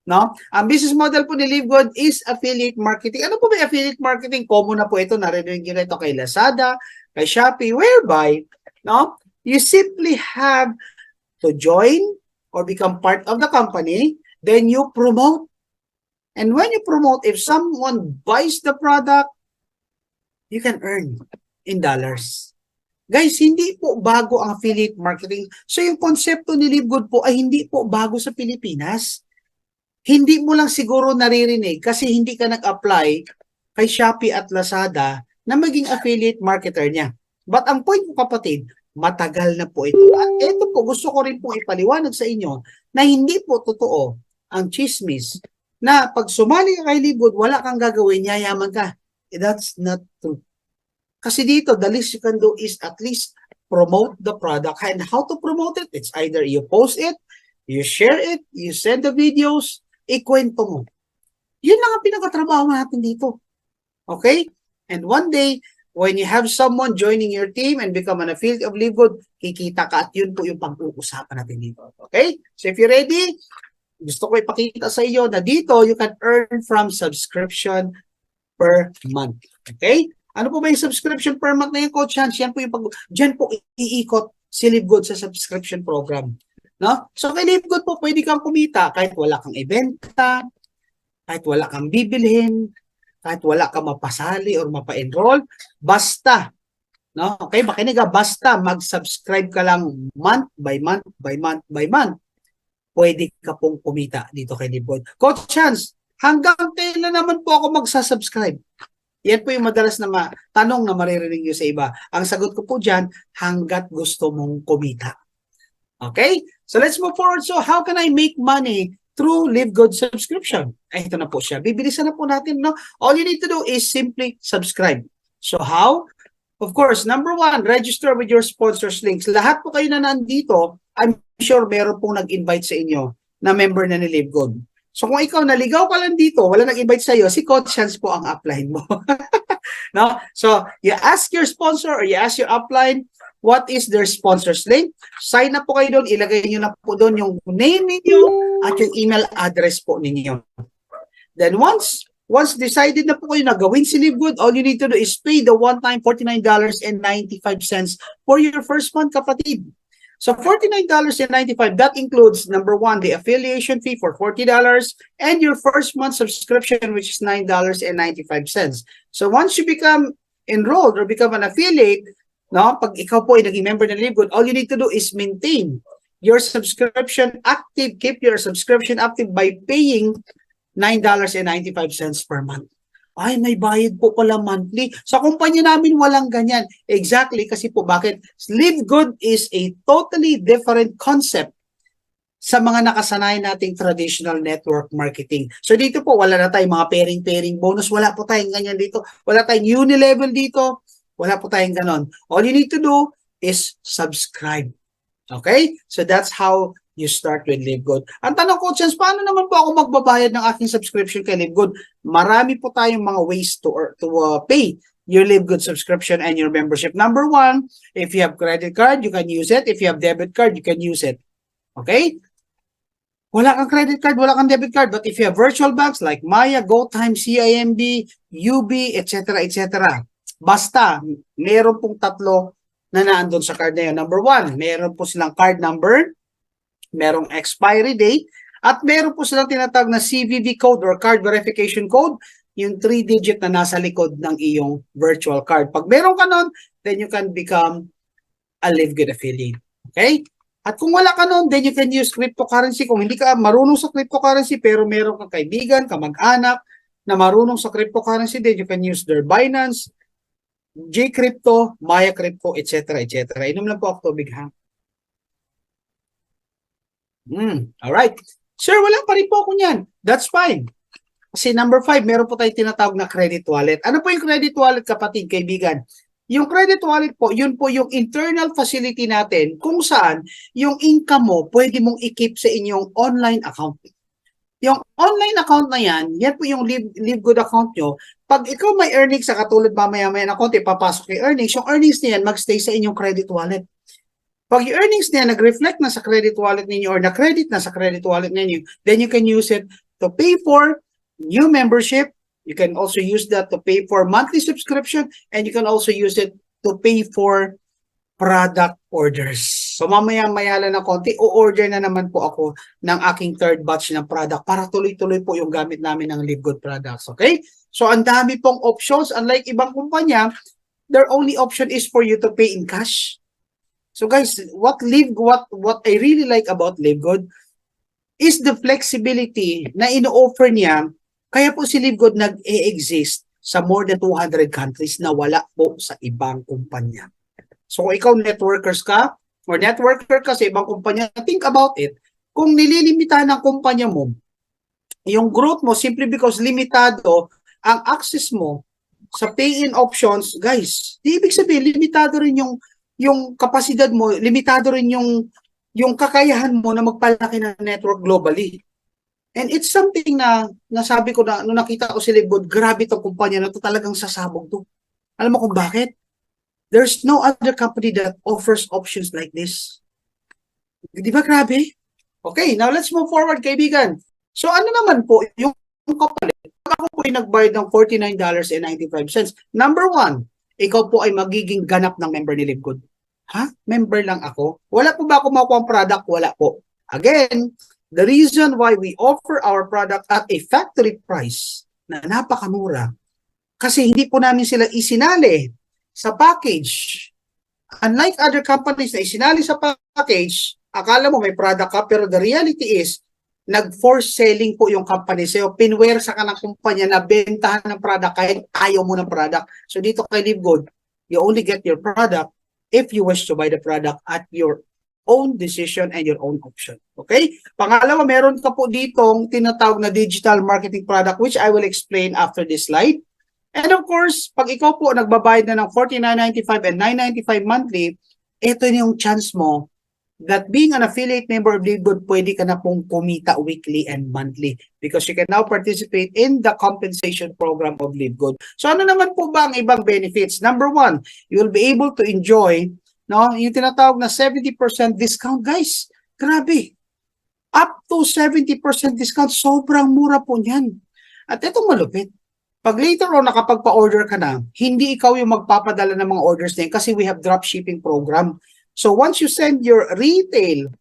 No? Ang business model po ni Live Good is affiliate marketing. Ano po ba affiliate marketing? Common na po ito, narinig nyo na ito kay Lazada, kay Shopee, whereby, no, you simply have to join or become part of the company, then you promote. And when you promote, if someone buys the product, you can earn in dollars. Guys, hindi po bago ang affiliate marketing. So yung konsepto ni Live Good po ay hindi po bago sa Pilipinas. Hindi mo lang siguro naririnig kasi hindi ka nag-apply kay Shopee at Lazada na maging affiliate marketer niya. But ang point po, kapatid, matagal na po ito. At ito po, gusto ko rin po ipaliwanag sa inyo na hindi po totoo ang chismis na pag sumali ka kay Live Good, wala kang gagawin, yayaman ka. That's not true. Kasi dito, the least you can do is at least promote the product. And how to promote it? It's either you post it, you share it, you send the videos, ikwento mo. Yun lang ang pinakatrabaho natin dito. Okay? And one day, when you have someone joining your team and become an affiliate of Live Good, kikita ka at yun po yung pag-uusapan natin dito. Okay? So if you're ready, gusto ko ipakita sa iyo na dito you can earn from subscription per month. Okay? Ano po ba yung subscription per month na yung Coach Hans? Yan po yung dyan po iikot si Live Good sa subscription program. No? So kay Live Good po, pwede kang kumita kahit wala kang ibenta, kahit wala kang bibilhin, kahit wala kang mapasali or mapa-enroll, basta, no? Okay, makinig ka, basta mag-subscribe ka lang month by month by month by month, pwede ka pong kumita dito kay Live Good. Coach Hans, hanggang kailan naman po ako magsasubscribe? Yan po yung madalas na tanong na maririnig nyo sa iba. Ang sagot ko po dyan, hanggat gusto mong kumita. Okay? So let's move forward. So how can I make money through Live Good subscription? Ay, ito na po siya. Bibilisan na po natin, no? All you need to do is simply subscribe. So how? Of course, number one, register with your sponsors links. Lahat po kayo na nandito, I'm sure meron pong nag-invite sa inyo na member na ni Live Good. So kung ikaw naligaw ka lang dito, wala nag-invite sa iyo, si Coach Hans po ang upline mo. No? So you ask your sponsor or you ask your upline, what is their sponsors link? Sign up po kayo doon, ilagay niyo na po doon yung name ninyo at yung email address po ninyo. Then once decided na po kayo na gawin si Live Good, all you need to do is pay the one-time $49.95 for your first month, kapatid. So $49.95, that includes, number one, the affiliation fee for $40 and your first month subscription, which is $9.95. So once you become enrolled or become an affiliate, no, pag ikaw po ay naging member ng Live Good, all you need to do is maintain your subscription active, keep your subscription active by paying $9.95 per month. Ay, may bayad po pala monthly. Sa kumpanya namin, walang ganyan. Exactly, kasi po bakit? Live Good is a totally different concept sa mga nakasanayan nating traditional network marketing. So dito po, wala na tayong mga pairing bonus. Wala po tayong ganyan dito. Wala tayong uni-level dito. Wala po tayong ganon. All you need to do is subscribe. Okay? So that's how you start with Live Good. Ang tanong ko, Chance, paano naman po ako magbabayad ng aking subscription kay Live Good? Marami po tayong mga ways to pay your Live Good subscription and your membership. Number one, if you have credit card, you can use it. If you have debit card, you can use it. Okay? Wala kang credit card, wala kang debit card. But if you have virtual banks like Maya, GoTime, CIMB, UB, etc., basta, meron pong tatlo na naandun sa card na yun. Number one, meron po silang card number, merong expiry date, at meron po silang tinatawag na CVV code or card verification code, yung 3-digit na nasa likod ng iyong virtual card. Pag meron ka nun, then you can become a LiveGood affiliate. Okay? At kung wala ka nun, then you can use cryptocurrency. Kung hindi ka marunong sa cryptocurrency, pero meron kang kaibigan, kamag-anak, na marunong sa cryptocurrency, then you can use their Binance, J-Crypto, Maya Crypto, etc., etc. Inom lang po ako tubig, ha? Alright. Sir, wala pa rin po ako niyan. That's fine. Kasi number 5, meron po tayong tinatawag na credit wallet. Ano po yung credit wallet, kapatid, kaibigan? Yung credit wallet po, yun po yung internal facility natin kung saan yung income mo pwede mong i-keep sa inyong online account. Yung online account na yan po yung LiveGood account nyo. Pag ikaw may earnings, sa katulad mamaya-maya na konti, papasok yung earnings na yan magstay sa inyong credit wallet. Pag yung earnings na yan nag-reflect na sa credit wallet ninyo or na-credit na sa credit wallet ninyo, then you can use it to pay for new membership. You can also use that to pay for monthly subscription, and you can also use it to pay for product orders. So mamaya-maya lang na konti, o-order na naman po ako ng aking third batch ng product para tuloy-tuloy po yung gamit namin ng LiveGood products. Okay? So ang dami pong options. Unlike ibang kumpanya, their only option is for you to pay in cash. So guys, what I really like about LiveGood is the flexibility na ino-offer niya. Kaya po si LiveGood nag-e-exist sa more than 200 countries na wala po sa ibang kumpanya. So kung ikaw networker ka sa ibang kumpanya, think about it. Kung nililimitahan ng kumpanya mo, yung growth mo simply because limitado ang access mo sa pay-in options, guys, di ibig sabihin limitado rin yung kapasidad mo, limitado rin yung kakayahan mo na magpalaki ng network globally. And it's something na nasabi ko na nung nakita ko si LiveGood, grabe itong kumpanya na to, talagang sasabog to. Alam mo kung bakit? There's no other company that offers options like this. Di ba grabe? Okay, now let's move forward, kaibigan. So ano naman po yung kapalit? Ako po ay nagbayad ng $49.95. Number 1, ikaw po ay magiging ganap ng member ni LiveGood. Ha? Member lang ako? Wala po ba ako makuha ang product? Wala po. Again, the reason why we offer our product at a factory price na napakamura, kasi hindi po namin sila isinali sa package. Unlike other companies na isinali sa package, akala mo may product ka, pero the reality is, nag-force selling po yung company sa'yo. Pinwersa ka ng kumpanya na bentahan ng product kahit ayaw mo ng product. So dito kay LiveGood, you only get your product if you wish to buy the product at your own decision and your own option. Okay? Pangalawa, meron ka po ditong tinatawag na digital marketing product, which I will explain after this slide. And of course, pag ikaw po nagbabayad na ng $49.95 and $9.95 monthly, ito yung chance mo that being an affiliate member of LiveGood, pwede ka na pong kumita weekly and monthly because you can now participate in the compensation program of LiveGood. So ano naman po ba ang ibang benefits? Number 1, you will be able to enjoy yung tinatawag na 70% discount, guys. Grabe. Up to 70% discount. Sobrang mura po niyan. At itong malupit. Pag later on nakapagpa-order ka na, hindi ikaw yung magpapadala ng mga orders na yun kasi we have drop shipping program. So once you send your retail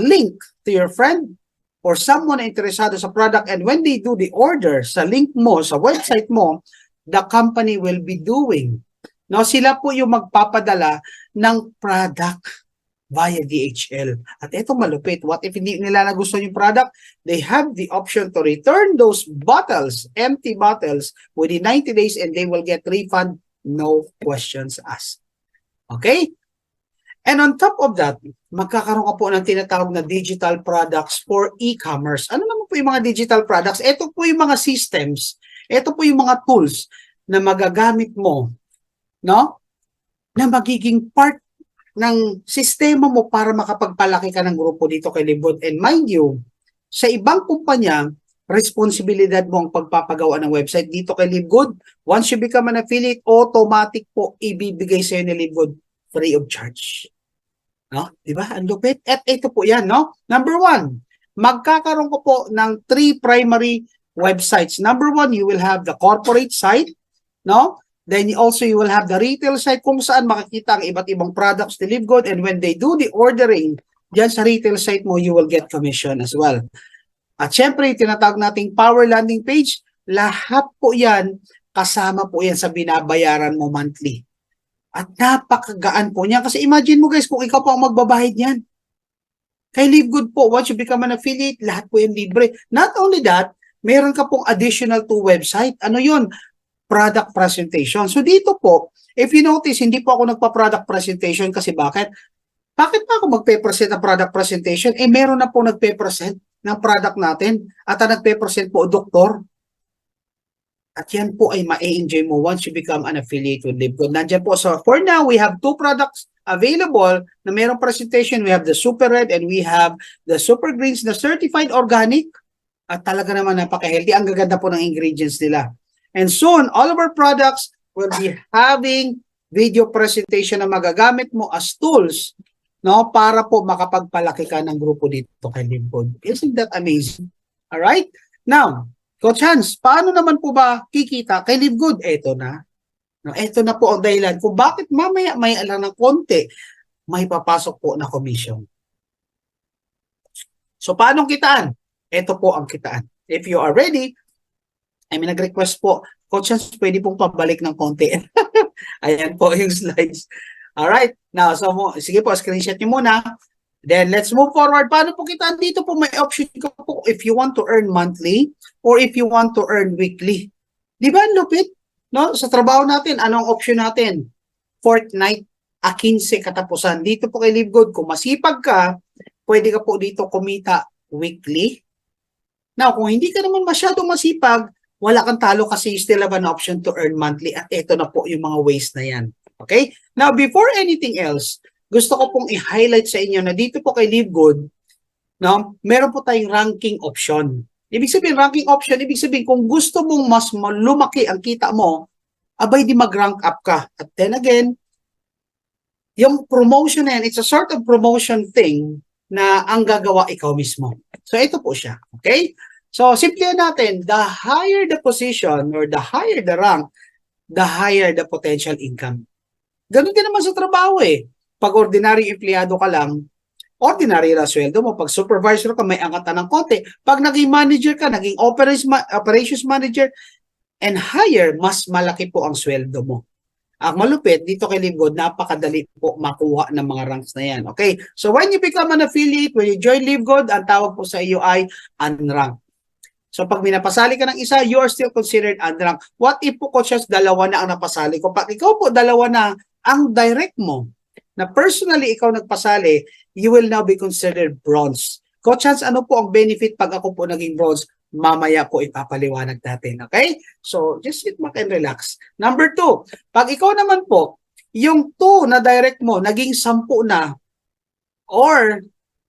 link to your friend or someone na interesado sa product, and when they do the order sa link mo, sa website mo, the company will be doing. No, sila po yung magpapadala ng product via DHL. At ito malupit. What if hindi nila nagustuhan yung product? They have the option to return those bottles, empty bottles, within 90 days and they will get refund, no questions asked. Okay? And on top of that, magkakaroon ka po ng tinatawag na digital products for e-commerce. Ano naman po yung mga digital products? Ito po yung mga systems. Ito po yung mga tools na magagamit mo, no? Na magiging part ng sistema mo para makapagpalaki ka ng grupo dito kay LiveGood. And mind you, sa ibang kumpanya, responsibilidad mo ang pagpapagawa ng website. Dito kay LiveGood, once you become an affiliate, automatic po ibibigay sa'yo ni LiveGood free of charge. No? Diba? Ang lupit. At ito po yan, no? Number 1, magkakaroon ko po ng 3 primary websites. Number 1, you will have the corporate site, no? Then also you will have the retail site kung saan makikita ang iba't ibang products ni Live Good, and when they do the ordering diyan sa retail site mo, you will get commission as well. At syempre, tinatawag nating power landing page, lahat po yan, kasama po yan sa binabayaran mo monthly. At napakagaan po niya. Kasi imagine mo guys, kung ikaw po ang magbabayad niyan. Kay Live Good po, once you become an affiliate, lahat po yan libre. Not only that, meron ka pong additional to website. Ano yun? Product presentation. So dito po, if you notice, hindi po ako nagpa-product presentation kasi bakit? Bakit pa ako magpe-present ng product presentation? Eh, meron na po nagpe-present ng product natin at ang nagpe-present po, doktor. At yan po ay ma-enjoy mo once you become an affiliate with Live Good. Nandiyan po. So for now, we have 2 products available na mayroong presentation. We have the Super Red and we have the Super Greens na certified organic. At talaga naman napaka-healthy. Ang gaganda po ng ingredients nila. And soon, all of our products will be having video presentation na magagamit mo as tools, no, para po makapagpalaki ka ng grupo dito kay Live Good. Isn't that amazing? All right? Now, Coach Hans, paano naman po ba kikita kay Live Good? Ito na. No, ito na po ang dahilan kung bakit mamaya may alam ng konti, may papasok po na commission. So, paano kitaan? Ito po ang kitaan. If you are ready, I mean, nag-request po, Coach Hans, pwede pong pabalik ng konti. Ayan po yung slides. Alright, now, so, sige po, screenshot nyo muna. Then, let's move forward. Paano po kita? Dito po may option ko po if you want to earn monthly or if you want to earn weekly. Di ba, lupit? No? Sa trabaho natin, anong option natin? Fortnight, 15 katapusan. Dito po kay Live Good, kung masipag ka, pwede ka po dito kumita weekly. Now, kung hindi ka naman masyadong masipag, wala kang talo kasi you still have an option to earn monthly at ito na po yung mga ways na yan. Okay? Now, before anything else, gusto ko pong i-highlight sa inyo na dito po kay Live Good, no, meron po tayong ranking option. Ibig sabihin, ranking option, ibig sabihin, kung gusto mong mas lumaki ang kita mo, abay di mag-rank up ka. At then again, yung promotion na yan, it's a sort of promotion thing na ang gagawa ikaw mismo. So, ito po siya. Okay? So, simple natin, the higher the position or the higher the rank, the higher the potential income. Ganun din naman sa trabaho eh. Pag ordinary empleyado ka lang, ordinary na sweldo mo. Pag supervisor ka, may angatan ng konti. Pag naging manager ka, naging operations manager, and higher, mas malaki po ang sweldo mo. Ang malupit, dito kay Live Good, napakadali po makuha ng mga ranks na yan. Okay? So, when you become an affiliate, when you join Live Good, ang tawag po sa iyo ay unranked. So, pag minapasali ka ng isa, you are still considered unranked. What if po, Coach, dalawa na ang napasali ko? Pag ikaw po, dalawa na ang direct mo, na personally ikaw nagpasali, you will now be considered bronze. Coach Hans, ano po ang benefit pag ako po naging bronze? Mamaya po ipapaliwanag natin. Okay? So, just sit back and relax. Number 2, pag ikaw naman po, yung 2 na direct mo, naging 10 na, or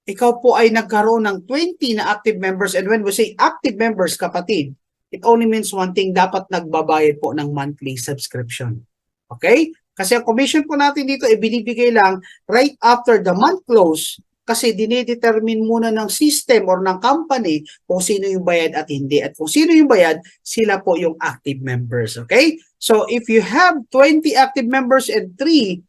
ikaw po ay nagkaroon ng 20 na active members, and when we say active members, kapatid, it only means one thing, dapat nagbabayad po ng monthly subscription. Okay? Kasi ang commission po natin dito ay binibigay lang right after the month close kasi dinedetermine muna ng system or ng company kung sino yung bayad at hindi. At kung sino yung bayad, sila po yung active members. Okay? So if you have 20 active members and 3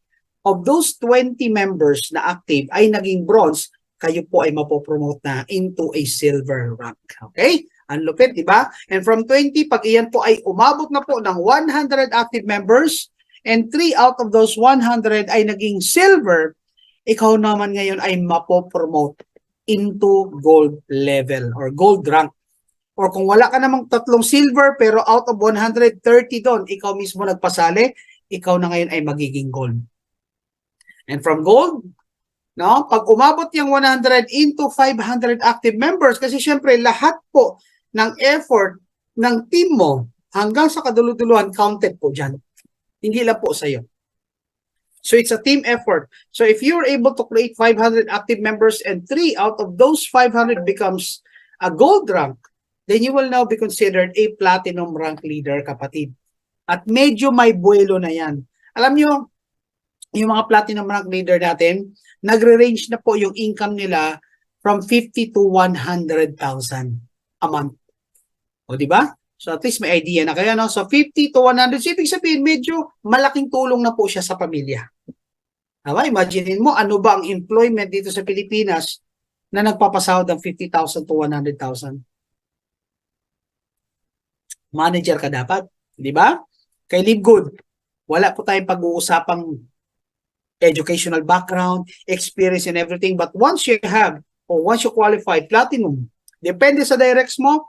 of those 20 members na active ay naging bronze, kayo po ay mapopromote na into a silver rank. Okay? Ang lupit, di ba? And from 20, pag iyan po ay umabot na po ng 100 active members, and 3 out of those 100 ay naging silver, ikaw naman ngayon ay mapopromote into gold level or gold rank. Or kung wala ka namang 3 silver pero out of 130 doon, ikaw mismo nagpasali, ikaw na ngayon ay magiging gold. And from gold, no, pag umabot yung 100 into 500 active members, kasi syempre lahat po ng effort ng team mo hanggang sa kaduluduluhan counted po dyan. Hindi lang po sa'yo. So it's a team effort. So if you're able to create 500 active members and 3 out of those 500 becomes a gold rank, then you will now be considered a platinum rank leader, kapatid. At medyo may buwelo na yan. Alam nyo, yung mga platinum rank leader natin, nagre-range na po yung income nila from 50 to 100,000 a month. O, di ba? So, at least may idea na kayo, no? So, 50 to 100, so, ibig sabihin, medyo malaking tulong na po siya sa pamilya. Diba? Imaginein mo, ano ba ang employment dito sa Pilipinas na nagpapasahod ng 50,000 to 100,000? Manager ka dapat, di ba? Kay Live Good, wala po tayong pag-uusapang educational background, experience and everything, but once you have, or once you qualify, platinum, depende sa directs mo,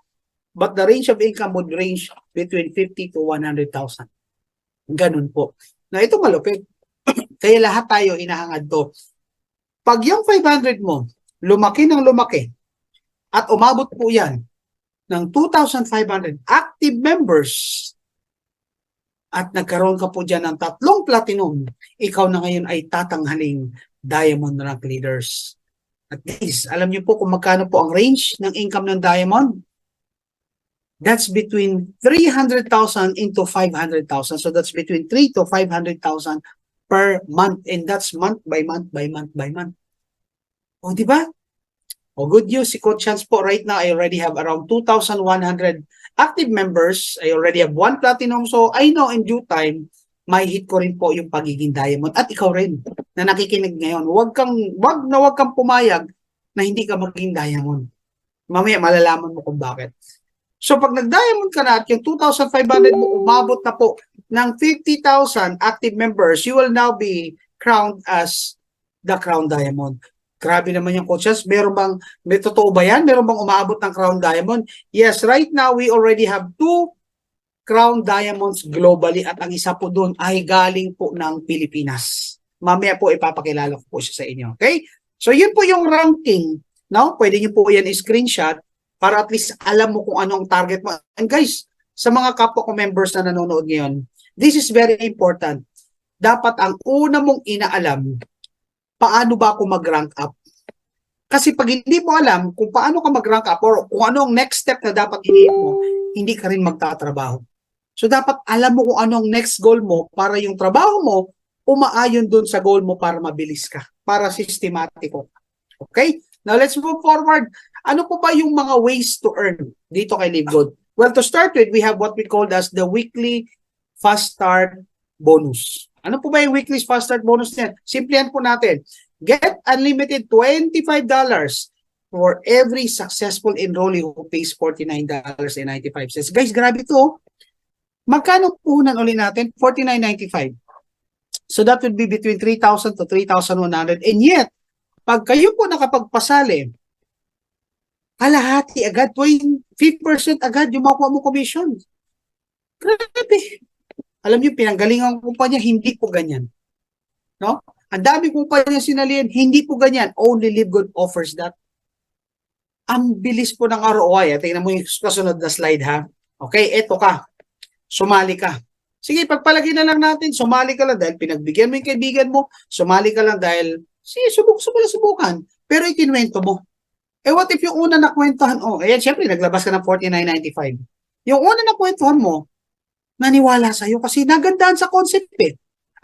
but the range of income would range between 50 to 100,000. Ganun po. Na ito malupit. Kaya lahat tayo inahangad to. Pag yung 500 mo, lumaki ng lumaki, at umabot po yan ng 2,500 active members, at nagkaroon ka po dyan ng 3 platinum, ikaw na ngayon ay tatanghaling diamond rank leaders. At least, alam niyo po kung magkano po ang range ng income ng diamond? That's between 300,000 into 500,000. So that's between 3 to 500,000 per month. And that's month by month by month by month. O, di ba? O, good news. Si Coach Chance po, right now, I already have around 2,100 active members. I already have 1 platinum. So I know in due time, may hit ko rin po yung pagiging diamond. At ikaw rin na nakikinig ngayon. Wag kang pumayag na hindi ka maging diamond. Mamaya malalaman mo kung bakit. So pag nag-diamond ka na at yung 2,500 mo umabot na po ng 50,000 active members, you will now be crowned as the Crown Diamond. Grabe naman yung coaches. May totoo ba yan? Meron bang umaabot ng Crown Diamond? Yes, right now we already have 2 Crown Diamonds globally at ang isa po doon ay galing po ng Pilipinas. Mamaya po ipapakilala ko po siya sa inyo. Okay? So yun po yung ranking. No? Pwede nyo po yan i-screenshot para at least alam mo kung ano ang target mo. And guys, sa mga kapwa ko members na nanonood ngayon, this is very important. Dapat ang una mong inaalam, paano ba ako mag-rank up? Kasi pag hindi mo alam kung paano ka mag-rank up or kung ano ang next step na dapat hinihin mo, hindi ka rin magtatrabaho. So dapat alam mo kung ano ang next goal mo para yung trabaho mo umaayon dun sa goal mo para mabilis ka, para systematiko. Okay? Now let's move forward. Ano po ba yung mga ways to earn dito kay Live Good? Well, to start with, we have what we call as the weekly fast start bonus. Ano po ba yung weekly fast start bonus niyan? Simplihan po natin. Get unlimited $25 for every successful enrollee who pays $49.95. Guys, grabe to. Magkano puhunan ulit natin? $49.95. So that would be between 3,000 to 3,100. And yet, pag kayo po nakapagpasali, kalahati agad, 5% agad yung makuha mo commission. Grabe. Alam niyo, pinanggalingan ko pa niya, hindi po ganyan. No? Ang dami ko pa niya sinalihan, hindi po ganyan. Only Live Good offers that. Ang bilis po ng ROI. Tingnan mo yung kasunod na slide, ha? Okay, eto ka. Sumali ka. Sige, pagpalagay na lang natin, sumali ka lang dahil pinagbigyan mo yung kaibigan mo, sumali ka lang dahil, sige, subukan. Pero ikinwento mo. Eh what if yung una na kwentuhan, ayan, syempre, naglabas ka ng $49.95. Yung una na kwentuhan mo, naniwala sa'yo kasi nagandahan sa concept eh.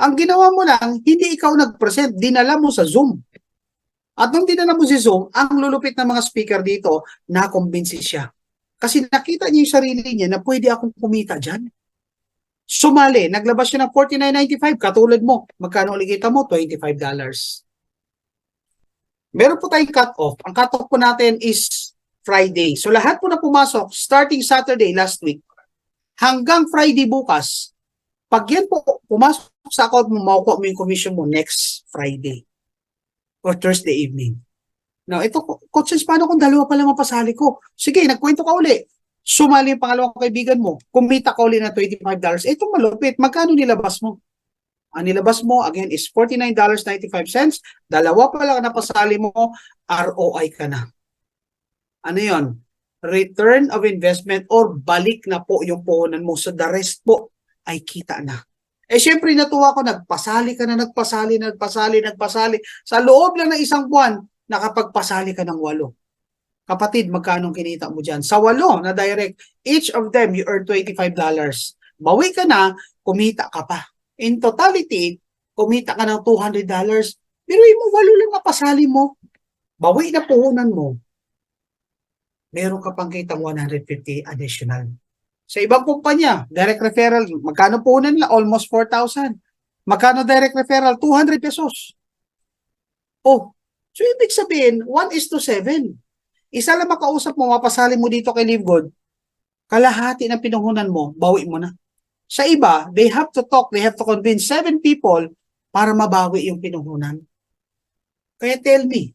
Ang ginawa mo lang, hindi ikaw nag-present, dinala mo sa Zoom. At nung dinala mo si Zoom, ang lulupit ng mga speaker dito, na-convince siya. Kasi nakita niya yung sarili niya na pwede akong kumita dyan. Sumali, naglabas siya ng $49.95, katulad mo. Magkano ulit kita mo? $25. Meron po tayong cut-off. Ang cut-off po natin is Friday. So lahat po na pumasok, starting Saturday last week, hanggang Friday bukas, pag yan po pumasok sa account mo, makukuha mo yung commission mo next Friday or Thursday evening. Now, ito, coaches, paano kung dalawa pala mapasali ko? Sige, nagkwento ka uli. Sumali yung pangalawang kaibigan mo, kumita ka uli na $25. Ito malupit. Magkano nilabas mo? Ang nilabas mo, again, is $49.95. Dalawa pa lang napasali mo, ROI ka na. Ano yon? Return of investment or balik na po yung puhunan mo. So the rest po ay kita na. Eh syempre natuwa ko, nagpasali ka na, nagpasali. Sa loob lang ng isang buwan, nakapagpasali ka ng 8. Kapatid, magkano kinita mo dyan? Sa 8 na direct, each of them, you earn $25. Bawi ka na, kumita ka pa. In totality, kumita ka ng $200. Pero yung 8 lang napasali mo. bawi na puhunan mo, meron ka pang kitang 150 additional. Sa ibang kumpanya, direct referral, magkano puhunan nila? Almost 4,000. Magkano direct referral? 200 pesos. Oh, so ibig sabihin, 1:7. Isa lang makausap mo, mapasali mo dito kay LiveGood, kalahati ng pinuhunan mo, bawi mo na. Sa iba, they have to talk, they have to convince 7 people para mabawi yung pinuhunan. Kaya tell me,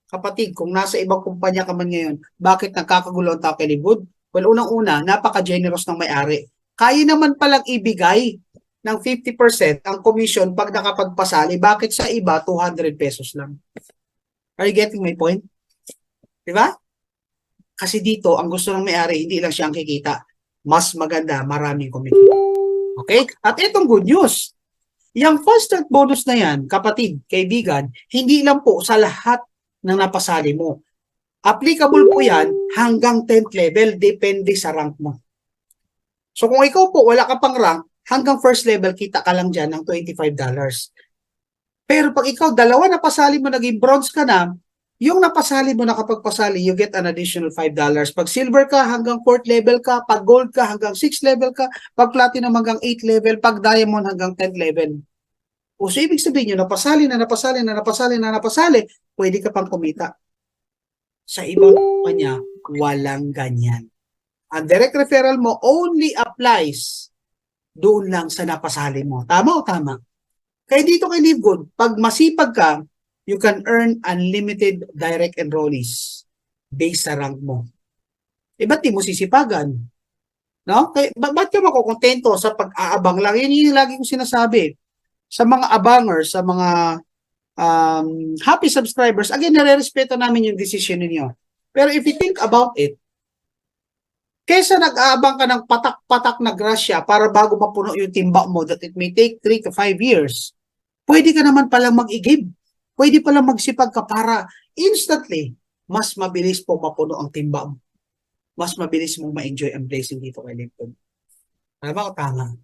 kapatid, kung nasa ibang kumpanya ka man ngayon, bakit nagkakagulo ang tao kay LiveGood? Well, unang-una, napaka-generous ng may-ari. Kaya naman palang ibigay ng 50% ang commission pag nakapagpasali. Bakit sa iba, 200 pesos lang? Are you getting my point? Diba? Kasi dito, ang gusto ng may-ari, hindi lang siya ang kikita. Mas maganda, maraming commission. Okay? At itong good news. Yung first start bonus na yan, kapatid, kaibigan, hindi lang po sa lahat ng napasali mo. Applicable po yan hanggang 10th level, depende sa rank mo. So kung ikaw po, wala ka pang rank, hanggang first level, kita ka lang dyan ng $25. Pero pag ikaw, dalawa napasali mo, naging bronze ka na, yung napasali mo nakapagpasali, you get an additional $5. Pag silver ka, hanggang 4th level ka. Pag gold ka, hanggang 6th level ka. Pag platinum, hanggang 8th level. Pag diamond, hanggang 10th level. O so, ibig sabihin nyo, napasali, pwede ka pang kumita. Sa ibang kumpanya, walang ganyan. Ang direct referral mo only applies doon lang sa napasali mo. Tama o tama? Kaya dito kay LiveGood, pag masipag ka, you can earn unlimited direct enrollees based sa rank mo. Ba't di mo sisipagan? No? Kaya, ba't ka makukontento sa pag-aabang lang? Yun yung lagi kong sinasabi. Sa mga abangers, sa mga happy subscribers, again, nare-respeto namin yung decision ninyo. Pero if you think about it, kesa nag-aabang ka ng patak-patak na grasya para bago mapuno yung timba mo that it may take 3 to 5 years, pwede ka naman palang mag-igib. Pwede palang magsipag ka para instantly, mas mabilis po mapuno ang timba mo. Mas mabilis mong ma-enjoy ang blessing dito kay LiveGood. Tama o tama?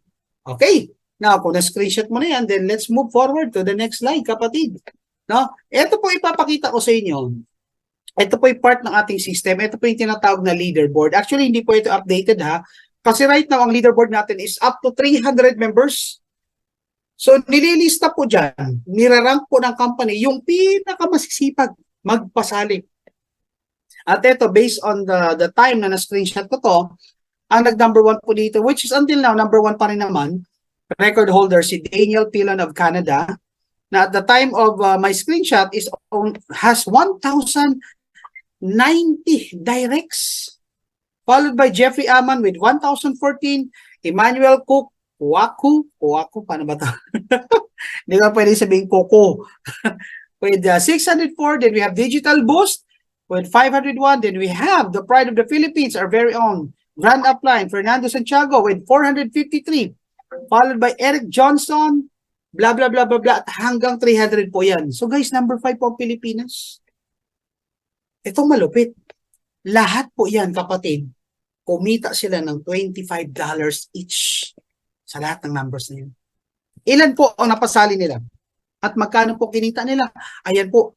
Okay. Now, kung na-screenshot mo na yan, then let's move forward to the next slide, kapatid. No? Ito po ipapakita ko sa inyo. Ito po yung part ng ating system. Ito po yung tinatawag na leaderboard. Actually, hindi po ito updated ha. Kasi right now, ang leaderboard natin is up to 300 members. So, nililista po dyan, nirarank po ng company yung pinakamasisipag magpasali. At ito, based on the time na na-screenshot ko to, ang nag-number 1 po dito, which is until now, number 1 pa rin naman, record holder si Daniel Pilon of Canada, na at the time of my screenshot has 1,090 directs, followed by Jeffrey Aman with 1,014, Emmanuel Cook, Kuwaku, paano ba ito? Hindi ka pwede sabihin Coco. With 604, then we have Digital Boost with 501, then we have the Pride of the Philippines, our very own Grand Upline, Fernando Santiago with 453, followed by Eric Johnson, blah, blah, blah, blah, blah, hanggang 300 po yan. So guys, number 5 po ang Pilipinas. Itong malupit. Lahat po yan, kapatid, kumita sila ng $25 each sa lahat ng numbers na yun. Ilan po ang napasali nila? At magkano po kinita nila? Ayan po.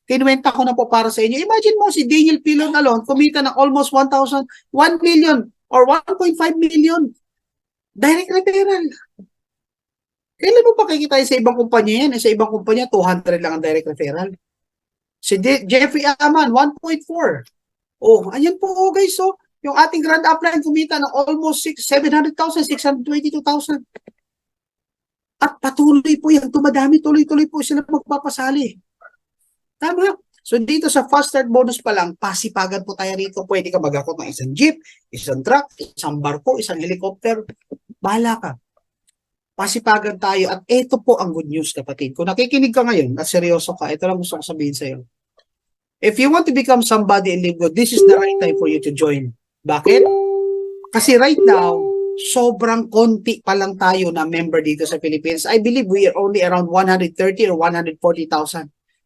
Kinuwenta ko na po para sa inyo. Imagine mo si Daniel Pilon alone kumita ng almost 1 million or 1.5 million. Direct referral. Kailan mo pa kikita sa ibang kumpanya yan? Sa ibang kumpanya, 200 lang ang direct referral. Si Jeffrey Aman, 1.4. Oh, ayan po guys. So, yung ating Grand Upline kumita ng almost 700,000, 622,000. At patuloy po yan, tumadami, tuloy-tuloy po sila magpapasali. Tama. So dito sa fast start bonus pa lang, pasipagan po tayo rito. Pwede ka mag-akot ng isang jeep, isang truck, isang barko, isang helicopter. Bahala ka. Pasipagan tayo. At ito po ang good news, kapatid. Kung nakikinig ka ngayon at seryoso ka, ito lang gusto ko sabihin sa'yo. If you want to become somebody in LiveGood, this is the right time for you to join. Bakit? Kasi right now, sobrang konti pa lang tayo na member dito sa Philippines. I believe we are only around 130 or 140,000.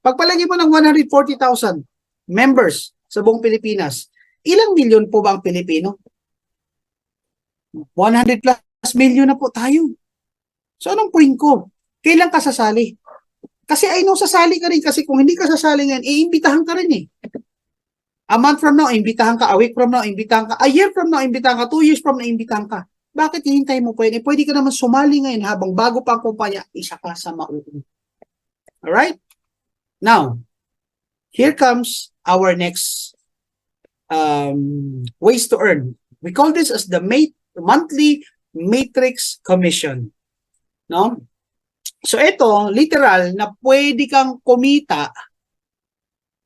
Pagpalagay mo ng 140,000 members sa buong Pilipinas, ilang milyon po ba ang Pilipino? 100 plus million na po tayo. So anong point ko? Kailan ka sasali? Kasi I know sasali ka rin kasi kung hindi ka sasali ngayon, iimbitahan ka rin eh. A month from now, imbitahan ka. A week from now, imbitahan ka. A year from now, imbitahan ka. 2 years from now, imbitahan ka. Bakit hihintay mo pwede? Pwede ka naman sumali ngayon habang bago pa ang kumpanya, isa ka sa mauuna. Alright? Now, here comes our next ways to earn. We call this as the monthly matrix commission. No? So ito, literal na pwede kang kumita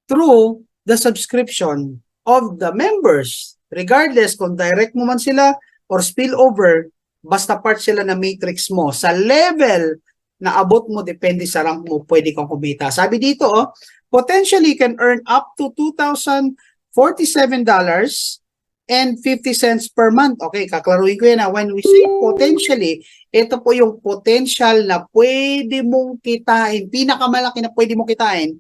through the subscription of the members. Regardless kung direct mo man sila or spillover, basta part sila na matrix mo. Sa level na abot mo, depende sa rank mo, pwede kang kumita. Sabi dito, potentially can earn up to $2,047.50 per month. Okay, kaklaruin ko yan na. When we say potentially, ito po yung potential na pwede mong kitain, pinakamalaki na pwede mong kitain,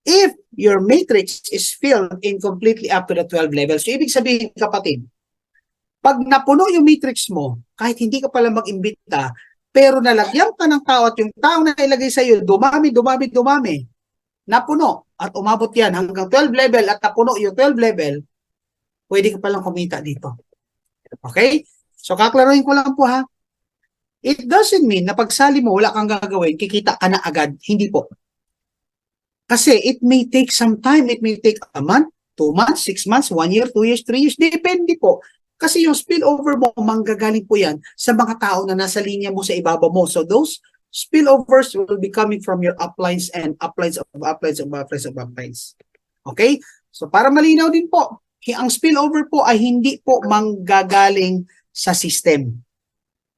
if your matrix is filled in completely up to the 12 levels. So, ibig sabihin, kapatid, pag napuno yung matrix mo, kahit hindi ka pala mag-imbita, pero nalagyan ka ng tao at yung tao na ilagay sa iyo, dumami, napuno, at umabot yan hanggang 12 level at napuno yung 12 level, pwede ka palang kumita dito. Okay? So, kaklaruhin ko lang po ha. It doesn't mean na pagsali mo, wala kang gagawin, kikita ka na agad. Hindi po. Kasi it may take some time. It may take a month, 2 months, 6 months, 1 year, 2 years, 3 years. Depende po. Kasi yung spillover mo, manggagaling po yan sa mga tao na nasa linya mo sa ibaba mo. So those spillovers will be coming from your uplines and uplines of uplines of uplines of uplines. Okay? So para malinaw din po, ang spillover po ay hindi po manggagaling sa system.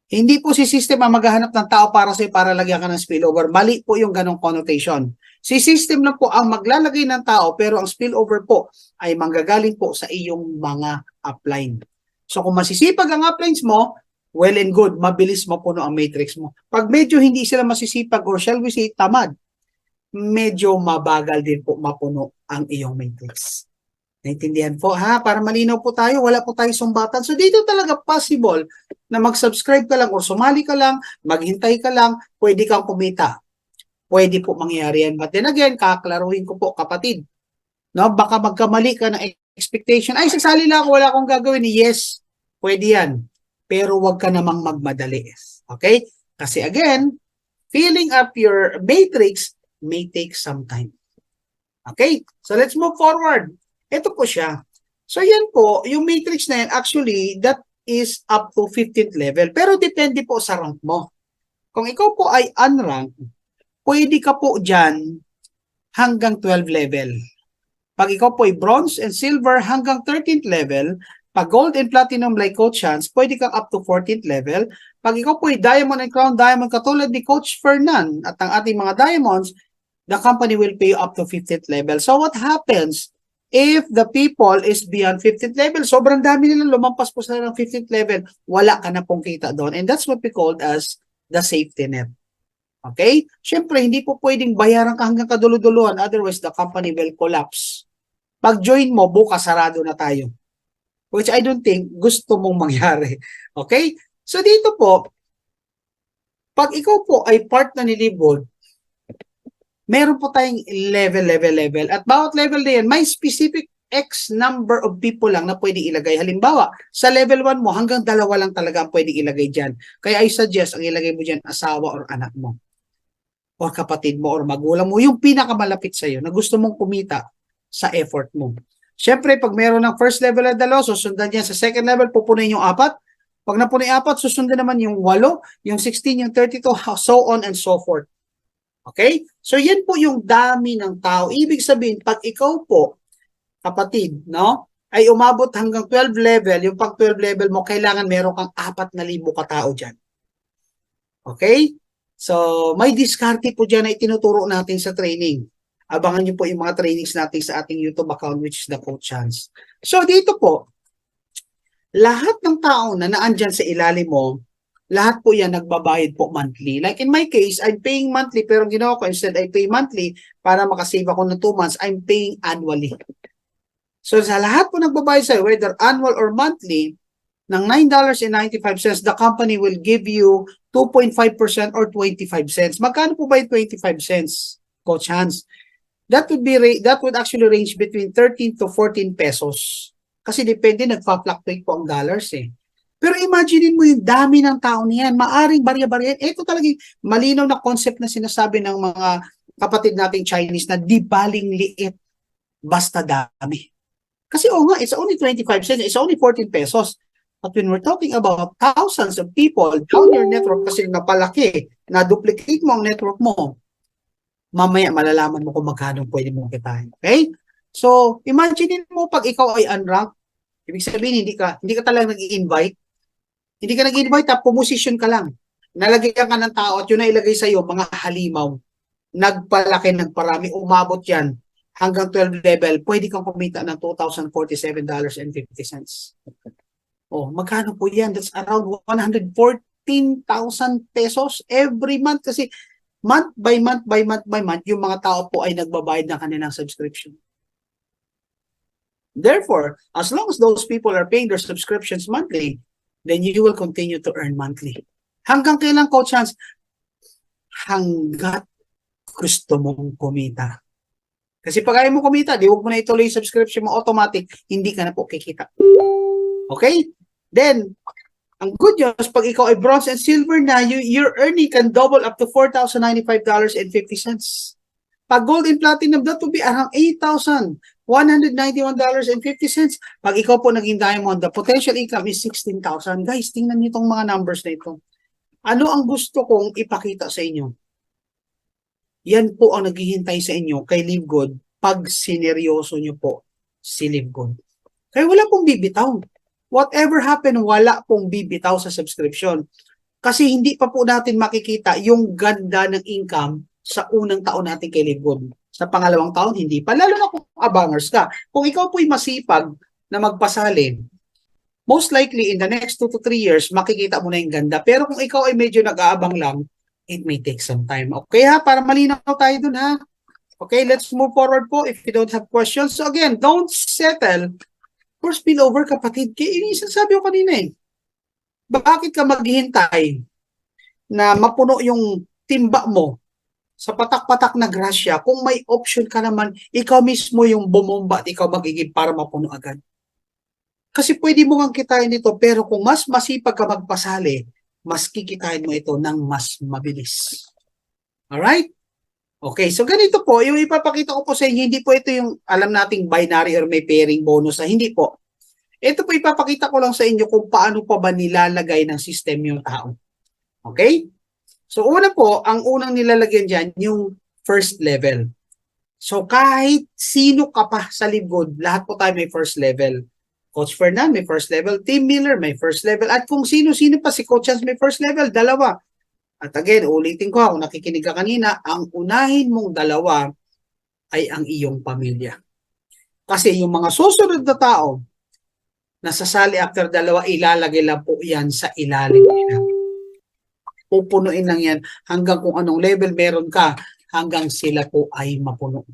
Hindi po si system ang maghahanap ng tao para sa'yo para lagyan ka ng spillover. Mali po yung ganong connotation. Si system lang po ang maglalagay ng tao pero ang spillover po ay manggagaling po sa iyong mga upline. So kung masisipag ang uplines mo, well and good, mabilis mapuno ang matrix mo. Pag medyo hindi sila masisipag or shall we say tamad, medyo mabagal din po mapuno ang iyong matrix. Naintindihan po ha? Para malinaw po tayo, wala po tayo sumbatan. So dito talaga possible na mag-subscribe ka lang or sumali ka lang, maghintay ka lang, pwede kang kumita. Pwede po mangyari yan. But then again, kaklaruhin ko po kapatid. No? Baka magkamali ka ng expectation. Ay, sasali lang ako, wala akong gagawin. Yes, pwede yan. Pero wag ka namang magmadali. Okay? Kasi again, filling up your matrix may take some time. Okay? So let's move forward. Ito po siya. So yan po, yung matrix na yan, actually, that is up to 15th level. Pero depende po sa rank mo. Kung ikaw po ay unranked, pwede ka po dyan hanggang 12 level. Pag ikaw po ay bronze and silver hanggang 13th level, pag gold and platinum like Coach Hans, pwede kang up to 14th level. Pag ikaw po ay diamond and crown diamond katulad ni Coach Fernan at ang ating mga diamonds, the company will pay you up to 15th level. So what happens if the people is beyond 15th level? Sobrang dami nila, lumampas po sila ng 15th level, wala ka na pong kita doon. And that's what we called as the safety net. Okay? Siyempre, hindi po pwedeng bayaran ka hanggang kaduluduluhan, otherwise the company will collapse. Pag join mo, bukas sarado na tayo. Which I don't think gusto mong mangyari. Okay? So dito po, pag ikaw po ay part na ni Libod, meron po tayong level. At bawat level na yan, may specific X number of people lang na pwede ilagay. Halimbawa, sa level 1 mo, hanggang 2 lang talaga ang pwede ilagay dyan. Kaya I suggest, ang ilagay mo dyan, asawa or anak mo. Or kapatid mo or magulang mo. Yung pinakamalapit sa'yo na gusto mong kumita sa effort mo. Siyempre, pag meron ng first level na 2, susundan yan sa second level, pupunin yung 4. Pag napunin 4, susundan naman yung 8, yung 16, yung 32, so on and so forth. Okay? So, yan po yung dami ng tao. Ibig sabihin, pag ikaw po, kapatid, no, ay umabot hanggang 12 level, yung pag 12 level mo, kailangan meron kang 4,000 katao dyan. Okay? So, may diskarte po dyan na itinuturo natin sa training. Abangan nyo po yung mga trainings natin sa ating YouTube account, which is the Coach Hans. So, dito po, lahat ng tao na naandyan sa ilalim mo, lahat po yan nagbabayad po monthly. Like in my case, I'm paying monthly, pero ginawa ko, instead I pay monthly, para makasave ako ng 2 months, I'm paying annually. So sa lahat po nagbabayad sa'yo, whether annual or monthly, ng $9.95, the company will give you 2.5% or 25 cents. Magkano po ba yung 25 cents? Coach Hans. That would actually range between 13 to 14 pesos. Kasi depende, nagpa-fluctuate po ang dollars eh. Pero imaginein mo yung dami ng tao niyan, maaring barya-barya. Ito talagang malinaw na concept na sinasabi ng mga kapatid nating Chinese na di baling liit, basta dami. Kasi nga, it's only 25 cents, it's only 14 pesos. But when we're talking about thousands of people down your network kasi napalaki, na-duplicate mo ang network mo, mamaya malalaman mo kung magkano pwede mong kitain. Okay? So, imagine mo pag ikaw ay unranked, ibig sabihin hindi ka talaga nag-i-invite. Hindi ka nag-i-invite, pumosisyon ka lang. Nalagyan ka ng tao at yun na ilagay sa iyo, mga halimaw. Nagpalaki, nagparami, umabot yan hanggang 12 level, pwede kang kumita ng $2,047.50. Oh, magkano po yan? That's around 114,000 pesos every month kasi month by month, yung mga tao po ay nagbabayad ng kanilang subscription. Therefore, as long as those people are paying their subscriptions monthly, then you will continue to earn monthly. Hanggang kailan, Coach Hans? Hanggat gusto mong kumita. Kasi pag ayaw mo kumita, di huwag mo na ituloy yung subscription mo, automatic, hindi ka na po kikita. Okay? Then, ang good news, pag ikaw ay bronze and silver na, your earning can double up to $4,095.50. Pag gold and platinum, that will be around $8,191.50. Pag ikaw po naging diamond, the potential income is $16,000. Guys, tingnan niyo itong mga numbers na ito. Ano ang gusto kong ipakita sa inyo? Yan po ang naghihintay sa inyo kay Live Good pag sineryoso nyo po si Live Good. Kaya wala pong bibitaw. Whatever happen, wala pong bibitaw sa subscription. Kasi hindi pa po natin makikita yung ganda ng income sa unang taon natin kay Live Good. Sa pangalawang taon, hindi pa. Lalo na kung abangers ka. Kung ikaw po'y masipag na magpasalin, most likely in the next 2 to 3 years, makikita mo na yung ganda. Pero kung ikaw ay medyo nag-aabang lang, it may take some time. Okay ha? Para malinaw tayo dun ha? Okay, let's move forward po if you don't have questions. So again, don't settle for spillover, kapatid. Kaya inisasabi ko kanina eh. Bakit ka maghihintay na mapuno yung timba mo sa patak-patak na grasya kung may option ka naman, ikaw mismo yung bumomba at ikaw magiging para mapuno agad. Kasi pwede mo kang kitain ito, pero kung mas masipag ka magpasali, mas kikitain mo ito ng mas mabilis. Alright? Okay, so ganito po, yung ipapakita ko po sa inyo, hindi po ito yung alam nating binary or may pairing bonus, hindi po. Ito po ipapakita ko lang sa inyo kung paano pa ba nilalagay ng system yung tao. Okay? So una po, ang unang nilalagyan dyan, yung first level. So kahit sino ka pa sa Live Good, lahat po tayo may first level. Coach Fernan may first level, Team Miller may first level, at kung sino-sino pa, si Coach Hans may first level, dalawa. At again, ulitin ko, kung nakikinig ka kanina, ang unahin mong dalawa ay ang iyong pamilya. Kasi yung mga susunod na tao, nasasali after dalawa, ilalagay lang po yan sa ilalim nila. Pupunuin lang yan hanggang kung anong level meron ka, hanggang sila po ay mapuno.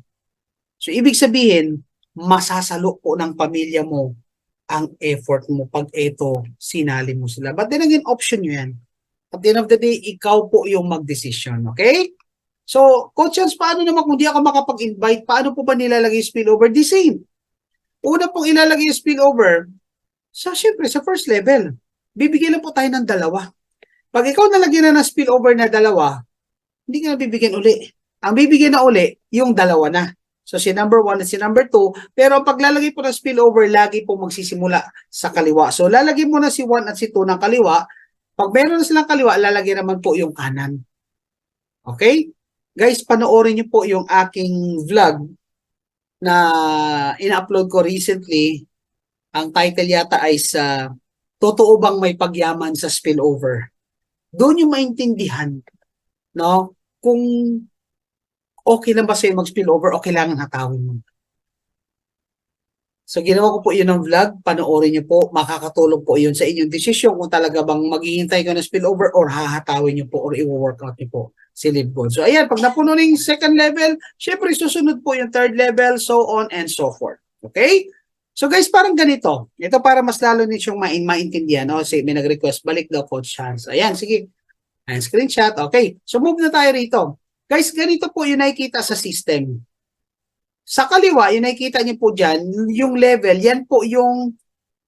So, ibig sabihin, masasalo po ng pamilya mo ang effort mo pag ito, sinali mo sila. But then again, option nyo yan. At the end of the day, ikaw po yung mag-decision. Okay? So, Coach Hans, paano naman kung di ako makapag-invite, paano po ba nilalagay yung spillover? The same. Una pong ilalagay yung spillover, syempre, sa first level. Bibigyan lang po tayo ng dalawa. Pag ikaw nalagyan na ng spillover na dalawa, hindi ka na bibigyan uli. Ang bibigyan na uli, yung dalawa na. So, si number 1 at si number 2. Pero pag lalagay po ng spillover, lagi po magsisimula sa kaliwa. So, lalagay mo na si 1 at si 2 ng kaliwa. Pag meron na silang kaliwa, lalagay naman po yung kanan. Okay? Guys, panoorin niyo po yung aking vlog na ina-upload ko recently. Ang title yata ay sa Totoo bang may pagyaman sa spillover? Doon yung maintindihan, no? Kung okay lang ba sa'yo mag-spillover o kailangan hatawin mo. So, ginawa ko po yun ng vlog. Panoorin niyo po. Makakatulong po yun sa inyong desisyon kung talaga bang maghihintay ka ng spillover or hahatawin niyo po or i-workout niyo po si Live Good. So, ayan. Pag napuno na yung second level, syempre susunod po yung third level, so on and so forth. Okay? So, guys, parang ganito. Ito para mas lalo ninyong maintindihan. No? Kasi may nag-request, balik daw Coach Hans. Ayan, sige. Ayan, screenshot. Okay. So, move na tayo rito. Guys, ganito po yung nakikita sa system. Sa kaliwa, yung nakikita niyo po dyan, yung level, yan po yung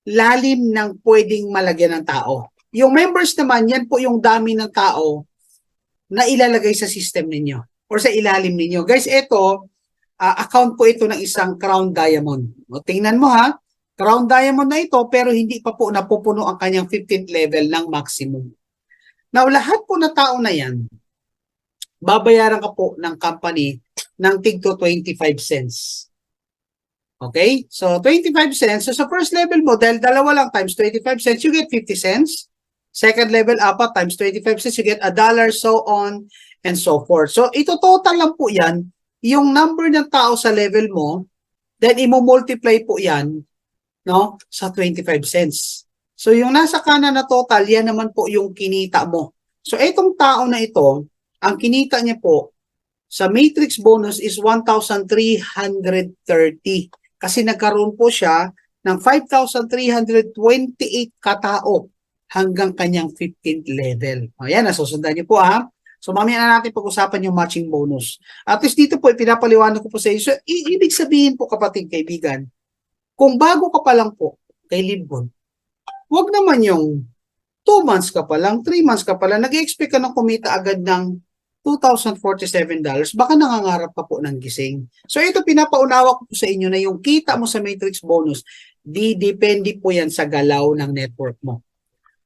lalim ng pwedeng malagyan ng tao. Yung members naman, yan po yung dami ng tao na ilalagay sa system ninyo or sa ilalim ninyo. Guys, ito, account po ito ng isang Crown Diamond. O, tingnan mo ha, Crown Diamond na ito pero hindi pa po napupuno ang kanyang 15th level ng maximum. Now, lahat po na tao na yan, babayaran ka po ng company ng tigto 25 cents. Okay? So, 25 cents. So, sa first level mo, dahil dalawa lang times 25 cents, you get 50 cents. Second level, apat times 25 cents, you get $1, so on and so forth. So, ito total lang po yan, yung number ng tao sa level mo, then imo-multiply po yan, no, sa 25 cents. So, yung nasa kanan na total, yan naman po yung kinita mo. So, itong tao na ito, ang kinita niya po sa matrix bonus is 1,330 kasi nagkaroon po siya ng 5,328 katao hanggang kanyang 15th level. Ayan, nasusundan niyo po ha. So mamaya na natin pag-usapan yung matching bonus. At least dito po, pinapaliwanag ko po sa inyo. So, ibig sabihin po kapatid kaibigan, kung bago ka pa lang po kay Livgood, huwag naman yung 2 months ka pa lang, 3 months ka pa lang, nag-expect ka ng kumita agad ng $2,047, baka nangangarap ka po ng gising. So ito pinapaunawa ko po sa inyo na yung kita mo sa matrix bonus, depende po yan sa galaw ng network mo.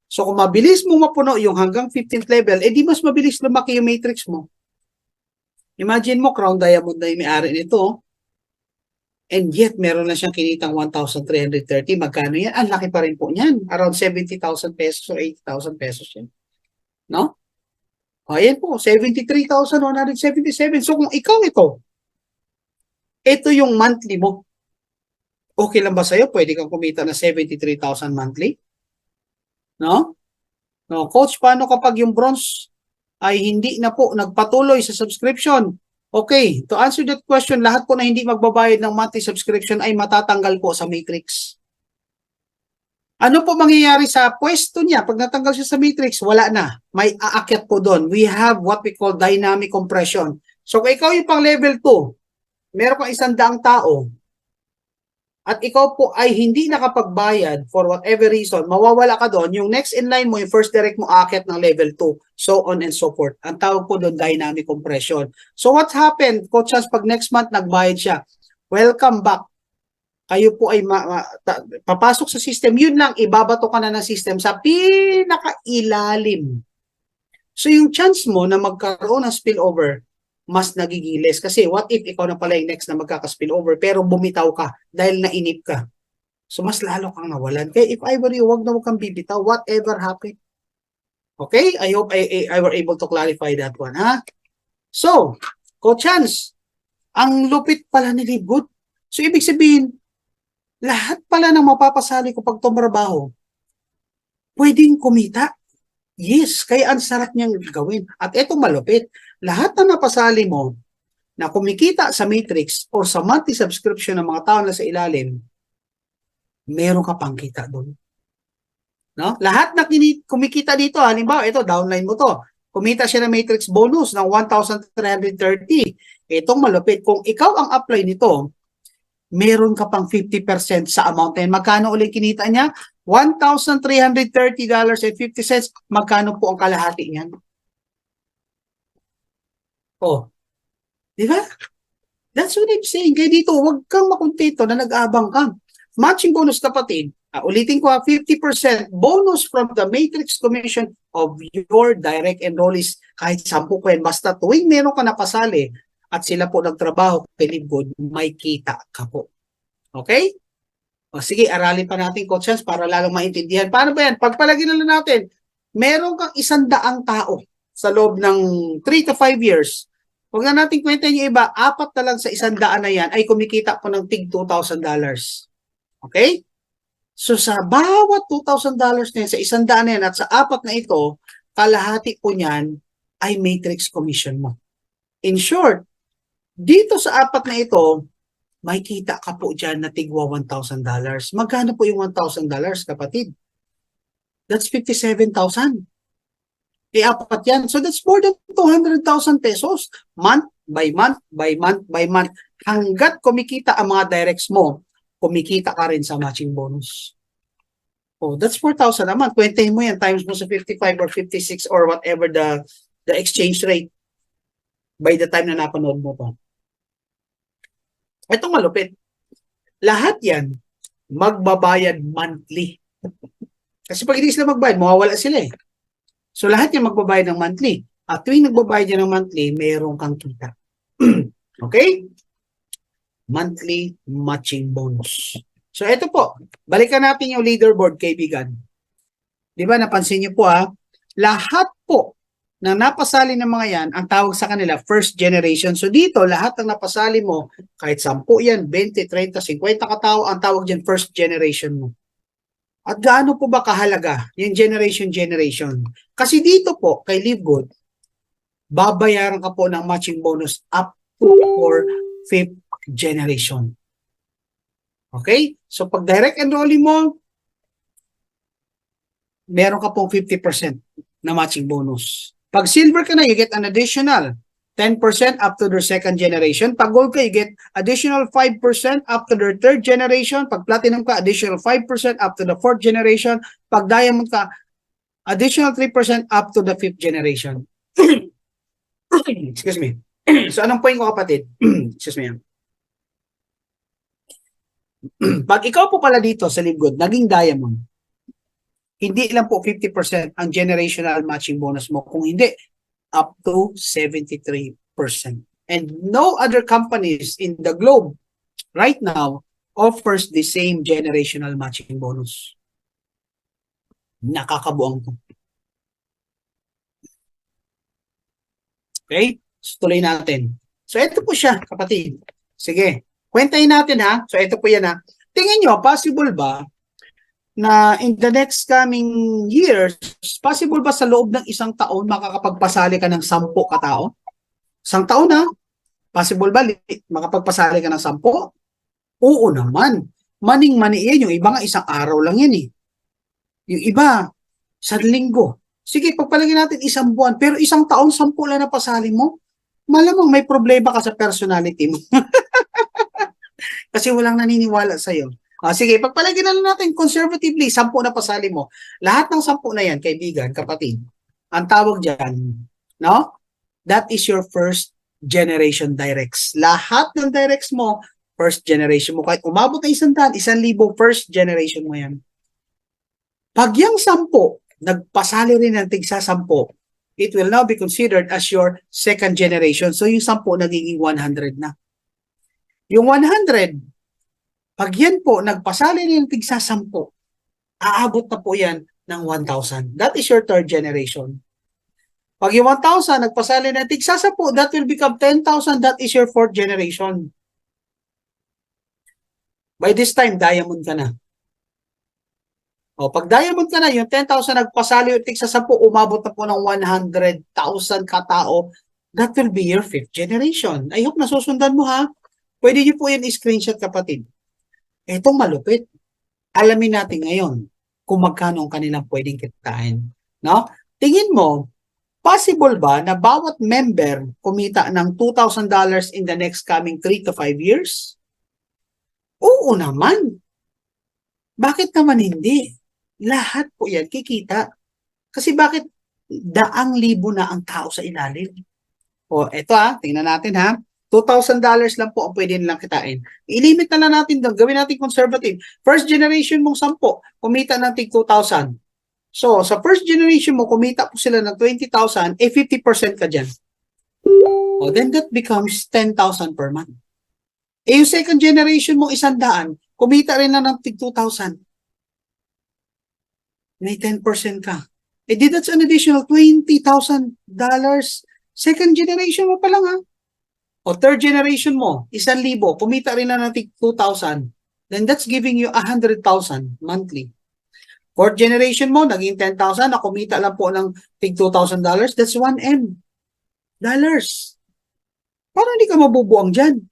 So kung mabilis mo mapuno yung hanggang 15th level, di mas mabilis lumaki yung matrix mo. Imagine mo, Crown Diamond na yung may-ari nito, and yet meron na siyang kinitang 1,330. Magkano yan? Ang laki pa rin po niyan. Around 70,000 pesos or 80,000 pesos yan. No? Ayan po, 73,177. So kung ikaw ito yung monthly mo. Okay lang ba sa'yo? Pwede kang kumita na 73,000 monthly? No? No, coach, paano kapag yung bronze ay hindi na po nagpatuloy sa subscription? Okay, to answer that question, lahat po na hindi magbabayad ng monthly subscription ay matatanggal po sa matrix. Ano po mangyayari sa pwesto niya? Pag natanggal siya sa matrix, wala na. May aakyat po doon. We have what we call dynamic compression. So kung ikaw yung pang level 2, meron kang 100 tao, at ikaw po ay hindi nakapagbayad for whatever reason, mawawala ka doon, yung next in line mo, yung first direct mo aakyat ng level 2, so on and so forth. Ang tawag po doon, dynamic compression. So what happened? Coach Chance, pag next month nagbayad siya, welcome back. Kayo po ay papasok sa system, yun lang, ibabato ka na ng system sa pinakailalim. So yung chance mo na magkaroon ng spillover, mas nagigilis. Kasi what if ikaw na pala yung next na magkaka-spillover pero bumitaw ka dahil nainip ka. So mas lalo kang nawalan. Kaya if I were you, wag kang bibitaw, whatever happened. Okay? I hope I were able to clarify that one, ha? So, Coach Chance, ang lupit pala ni Livgood. So ibig sabihin, lahat pala ng mapapasali ko pag tumrabaho, pwedeng kumita. Yes, kaya ang sarap niyang gawin. At eto malupit, lahat na napasali mo na kumikita sa matrix or sa monthly subscription ng mga tao na sa ilalim, meron ka pang kita doon. No? Lahat na kumikita dito, halimbawa, ito, downline mo to. Kumita siya ng matrix bonus ng 1,330. Itong malupit. Kung ikaw ang apply nito, meron ka pang 50% sa amount na yun. Magkano ulit kinita niya? $1,330.50. Magkano po ang kalahati niyan? Oh, di ba? That's what I'm saying. Kaya dito, huwag kang makuntento na nag-aabang ka. Matching bonus kapatid, ulitin ko 50% bonus from the matrix commission of your direct enrollees. Kahit 10 ko yan, basta tuwing meron ka napasali at sila po nagtrabaho kay Livgood, may kita ka po. Okay? O sige, aralin pa natin, Coach Chance, para lalong maintindihan. Paano ba yan? Pagpalagin na lang natin, meron kang 100 tao sa loob ng 3 to 5 years. Huwag na natin kwenta yung iba, 4 na lang sa 100 na yan ay kumikita po ng tig $2,000. Okay? So sa bawat $2,000 na yan, sa 100 na yan at sa 4 na ito, kalahati po niyan ay matrix commission mo. In short, dito sa 4 na ito, may kita ka po dyan na tigwa $1,000. Magkano po yung $1,000, kapatid? That's 57,000. apat yan. So that's more than 200,000 pesos. Month by month, by month, by month. Hanggat kumikita ang mga directs mo, kumikita ka rin sa matching bonus. Oh, that's 4,000 a month. Kwentahin mo yan, times mo sa 55 or 56 or whatever the exchange rate by the time na napanood mo to. Itong malupit. Lahat yan, magbabayad monthly. Kasi pag hindi sila magbayad, mawawala sila eh. So lahat yan magbabayad ng monthly. At tuwing nagbabayad yan ng monthly, mayroon kang kita. Okay? Monthly matching bonus. So ito po, balikan natin yung leaderboard, kaibigan. Di ba, napansin niyo po lahat po na napasali ng mga yan, ang tawag sa kanila, first generation. So dito, lahat ng napasali mo, kahit 10 yan, 20, 30, 50 katao, ang tawag dyan, first generation mo. At gaano po ba kahalaga yung generation? Kasi dito po, kay Live Good, babayaran ka po ng matching bonus up to for 5th generation. Okay? So pag direct enrollee mo, meron ka pong 50% na matching bonus. Pag silver ka na, you get an additional 10% up to their 2nd generation. Pag gold ka, you get additional 5% up to their 3rd generation. Pag platinum ka, additional 5% up to the 4th generation. Pag diamond ka, additional 3% up to the 5th generation. Excuse me. So anong point ko, kapatid? Excuse me. Pag ikaw po pala dito sa Live Good, naging diamond, hindi lang po 50% ang generational matching bonus mo. Kung hindi, up to 73%. And no other companies in the globe right now offers the same generational matching bonus. Nakakabuang po. Okay? So, tuloy natin. So, ito po siya, kapatid. Sige. Kwentahin natin So, ito po yan Tingin nyo, possible ba na in the next coming years, possible ba sa loob ng isang taon makakapagpasali ka ng 10 katao? Isang taon Possible ba makapagpasali ka ng 10? Oo naman. Maning-mani yan. Yung iba nga isang araw lang yan eh. Yung iba, sa linggo. Sige, pagpalagay natin isang buwan, pero isang taon, 10 lang na pasali mo, malamang may problema ka sa personality mo. Kasi walang naniniwala sa'yo. Sige, pagpalagay na lang natin conservatively, 10 na pasali mo. Lahat ng 10 na yan, kaibigan, kapatid, ang tawag dyan, no? That is your first generation directs. Lahat ng directs mo, first generation mo. Kahit umabot na 100,000, 1,000, first generation mo yan. Pag yung 10, nagpasali rin ng tig-10, it will now be considered as your second generation. So yung 10 nagiging 100 na. Yung 100, pag yan po, nagpasali rin ng tig-10, aabot na po yan ng 1,000. That is your third generation. Pag yung 1,000, nagpasali ng tig-10, that will become 10,000. That is your fourth generation. By this time, diamond ka na. Pag diamond ka na, yung 10,000 nagpasali yung tig-10, umabot na po ng 100,000 katao. That will be your fifth generation. I hope nasusundan mo Pwede niyo po yan i-screenshot, kapatid. Itong malupit. Alamin natin ngayon kung magkano ang kanilang pwedeng kitain. No? Tingin mo, possible ba na bawat member kumita ng $2,000 in the next coming 3 to 5 years? Oo naman. Bakit naman hindi? Lahat po yan kikita. Kasi bakit daang libo na ang tao sa ilalim? Eto tingnan natin $2,000 lang po ang pwede nilang kitain. I-limit na lang natin doon. Gawin natin conservative. First generation mong 10, kumita ng tig 2,000. So, sa first generation mo, kumita po sila ng 20,000, 50% ka dyan. Then that becomes 10,000 per month. Yung second generation mo, 100, kumita rin na ng tig 2,000. May 10% ka. That's an additional $20,000. Second generation mo pa lang third generation mo, 1,000, kumita rin na ng 2,000, then that's giving you 100,000 monthly. Fourth generation mo, naging 10,000, na kumita lang po ng $2,000, that's 1M. Parang hindi ka mabubuang dyan.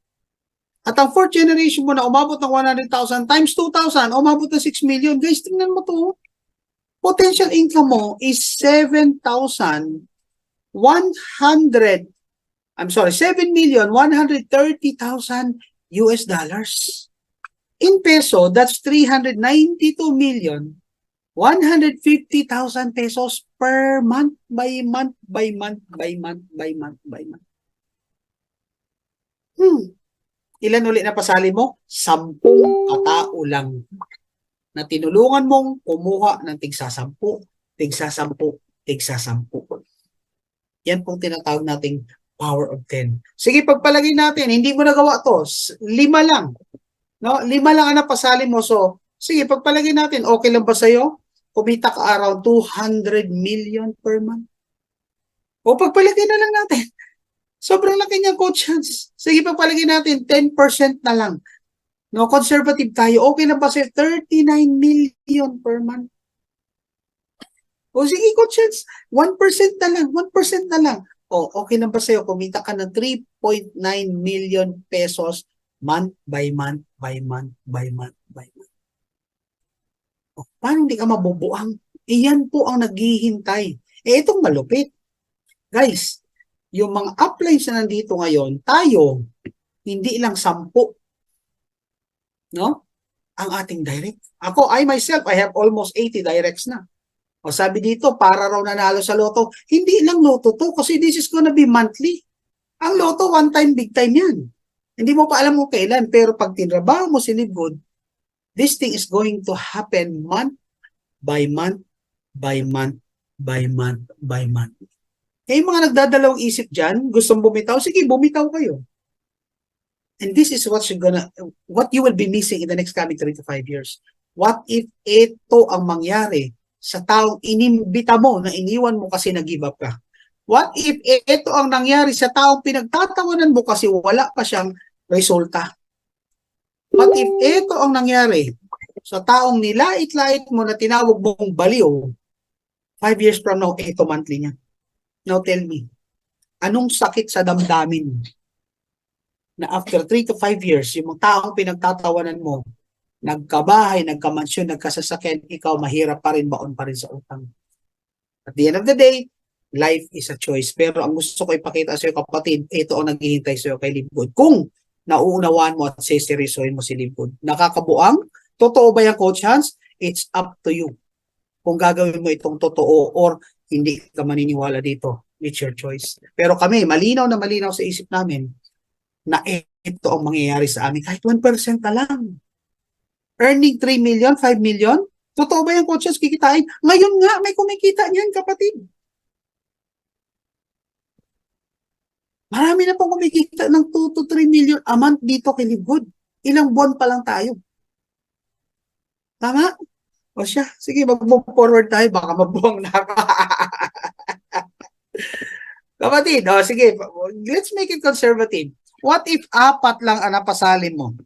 At ang fourth generation mo na umabot ng 100,000 times 2,000, umabot ng 6 million. Guys, tingnan mo to. Potential income mo is 7,130,000 US dollars. In peso, that's 392,150,000 pesos per month, by month, by month, by month, by month, by month. Ilan ulit na pasali mo? 10 katao lang na tinulungan mong kumuha ng tigsa-10, tigsa-10, tigsa-10. Yan pong tinatawag nating power of 10. Sige, pagpalagay natin, hindi mo nagawa to. 5 lang. No? 5 lang ang napasali mo. So, sige, pagpalagay natin, okay lang ba sa'yo? Kumita ka around 200 million per month. O pagpalagay na lang natin. Sobrang laki niyang chance. Sige, pagpalagay natin, 10% na lang. No, conservative tayo. Okay na ba sa'yo? 39 million per month. O sige, chance. 1% na lang. 1% na lang. O, okay na ba sa'yo? Kumita ka ng 3.9 million pesos month by month, by month, by month, by month. O, paano hindi ka mabubuang? Iyan po ang naghihintay. Itong malupit. Guys, yung mga uplines na nandito ngayon, tayo, hindi lang 10. No? Ang ating direct. Ako, I myself, I have almost 80 directs na. O sabi dito, para raw nanalo sa loto. Hindi lang loto to kasi this is gonna be monthly. Ang loto, one time, big time yan. Hindi mo pa alam kung kailan, pero pag tinrabaho mo si Live Good, this thing is going to happen month by month, by month, by month, by month. Kaya yung mga nagdadalawang isip dyan, gustong bumitaw, sige, bumitaw kayo. And this is what you will be missing in the next coming 3 to 5 years. What if ito ang mangyari sa taong inimbita mo na iniwan mo kasi nag-give up ka? What if ito ang nangyari sa taong pinagtatawanan mo kasi wala pa siyang resulta? What if ito ang nangyari sa taong nilait-lait mo na tinawag mong baliw 5 years from now, ito monthly niya? Now tell me, anong sakit sa damdamin na after 3 to 5 years, yung taong pinagtatawanan mo, nagkabahay, nagkamansyon, nagkasasakyan, ikaw mahirap pa rin, baon pa rin sa utang. At the end of the day, life is a choice. Pero ang gusto ko ipakita sa iyo, kapatid, ito ang naghihintay sa iyo kay Live Good. Kung nauunawaan mo at seseryosohin mo si Live Good. Nakakabuang? Totoo ba yung Coach Hans? It's up to you. Kung gagawin mo itong totoo or hindi ka maniniwala dito. It's your choice. Pero kami, malinaw na malinaw sa isip namin na ito ang mangyayari sa amin. Kahit 1% na lang. Earning 3 million, 5 million? Totoo ba yung coaches kikitain? Ngayon nga, may kumikita niyan, kapatid. Marami na pong kumikita ng 2 to 3 million a month dito kay Live Good. Ilang buwan pa lang tayo. Tama? O siya, sige, mag-move forward tayo. Baka mabuang na ako. Kapatid, sige, let's make it conservative. What if 4 lang ang napasali mo?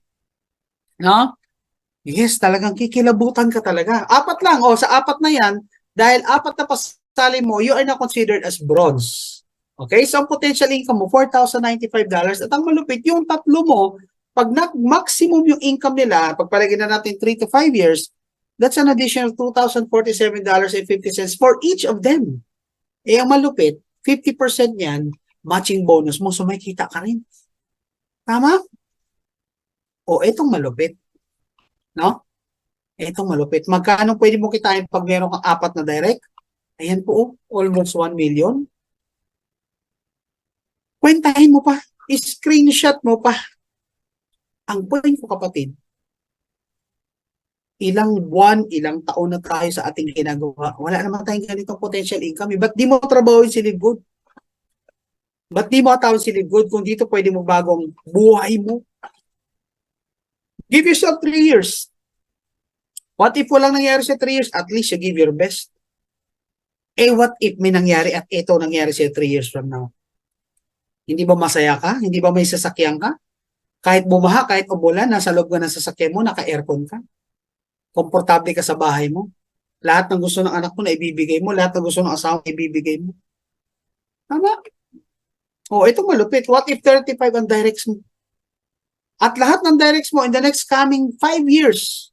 No? Yes, talagang kikilabutan ka talaga. 4 lang. Sa 4 na yan, dahil 4 na pasali mo, you are now considered as bronze. Okay? So, ang potential income mo, $4,095. At ang malupit, yung 3 mo, pag maximum yung income nila, pagpalagay na natin 3 to 5 years, that's an additional $2,047.50 for each of them. Ang malupit, 50% yan, matching bonus mo, so may kita ka rin. Tama? Itong malupit. No? Itong malupit. Magkano pwede mo kitain pag meron kang 4 na direct? Ayan po, almost 1 million. Kwentahin mo pa. I-screenshot mo pa. Ang point ko, kapatid, ilang buwan, ilang taon na tayo sa ating ginagawa. Wala naman tayong ganitong potential income. Ba't di mo trabahoin si Live Good? Ba't di mo atawin si Live Good kung dito pwede mo bagong buhay mo? Give yourself 3 years. What if walang nangyari sa 3 years? At least you give your best. What if may nangyari at ito nangyari sa 3 years from now? Hindi ba masaya ka? Hindi ba may sasakyan ka? Kahit bumaha, kahit umulan, nasa loob ka ng sasakyan mo, naka-aircon ka. Komportable ka sa bahay mo. Lahat ng gusto ng anak mo na ibibigay mo. Lahat ng gusto ng asawa na ibibigay mo. Tama? Itong malupit. What if 35 ang directs mo? At lahat ng directs mo in the next coming 5 years,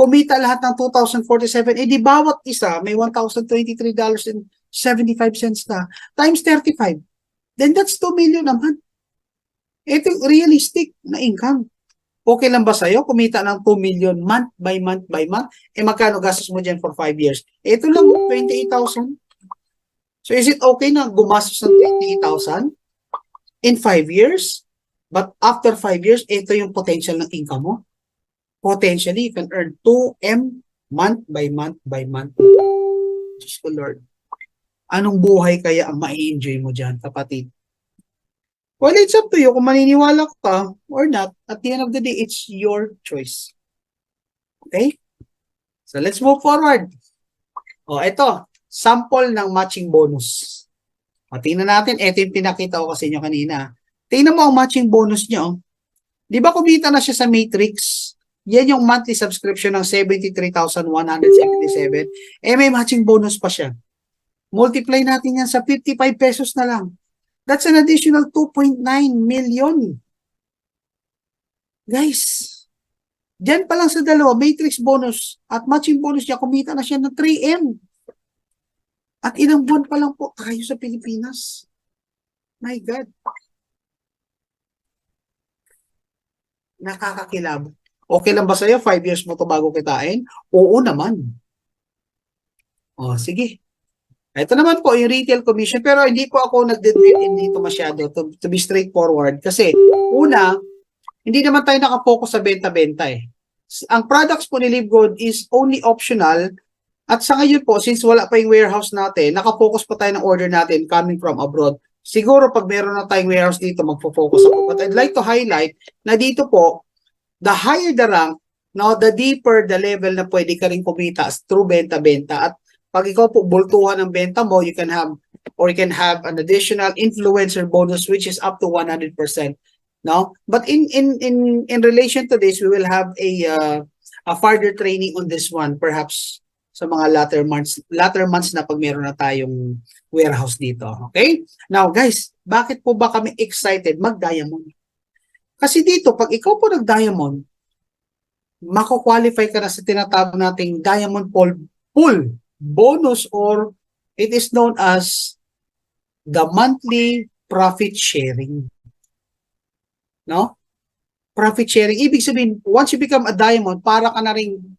kumita lahat ng 2,047, di bawat isa may $1,023.75 na times 35. Then that's 2 million naman. Ito yung realistic na income. Okay lang ba sa'yo? Kumita ng 2 million month by month by month. Magkano gastos mo dyan for 5 years? Ito lang, 28,000. So is it okay na gumastos ng 28,000 in 5 years? But after 5 years, ito yung potential ng income mo. Potentially, you can earn 2M month by month by month. Diyos ko Lord. Anong buhay kaya ang ma-enjoy mo dyan, kapatid? Well, it's up to you kung maniniwala ka or not. At the end of the day, it's your choice. Okay? So, let's move forward. Ito. Sample ng matching bonus. Tingnan natin. Ito yung pinakita ko sa inyo kanina. Tingnan mo ang matching bonus nyo. Di ba kumita na siya sa Matrix? Yan yung monthly subscription ng 73,177. May matching bonus pa siya. Multiply natin yan sa 55 pesos na lang. That's an additional 2.9 million. Guys, dyan pa lang sa dalawa, matrix bonus at matching bonus niya, kumita na siya ng 3M. At ilang buwan pa lang po tayo sa Pilipinas. My God. Nakakakilabot. Okay lang ba sa'yo? 5 years mo to bago kitain? Oo naman. Sige. Ito naman po yung retail commission, pero hindi po ako nag-drill in dito masyado to be straightforward. Kasi una, hindi naman tayo nakafocus sa benta-benta eh. Ang products po ni LiveGood is only optional. At sa ngayon po, since wala pa yung warehouse natin, nakafocus pa tayo ng order natin coming from abroad. Siguro pag meron na tayong warehouse dito, magfo-focus ako. But I'd like to highlight na dito po, the higher the rank, now the deeper the level na pwede ka rin kumita through benta-benta. At pag ikaw po bultuhan ng benta mo, you can have an additional influencer bonus which is up to 100%. No? But in relation to this, we will have a further training on this one perhaps sa mga latter months na pag meron na tayong warehouse dito. Okay? Now guys, bakit po ba kami excited mag-diamond? Kasi dito, pag ikaw po nag-diamond, mako-qualify ka na sa tinatawag nating diamond pool bonus, or it is known as the monthly profit sharing. No? Profit sharing. Ibig sabihin, once you become a diamond, para ka na ring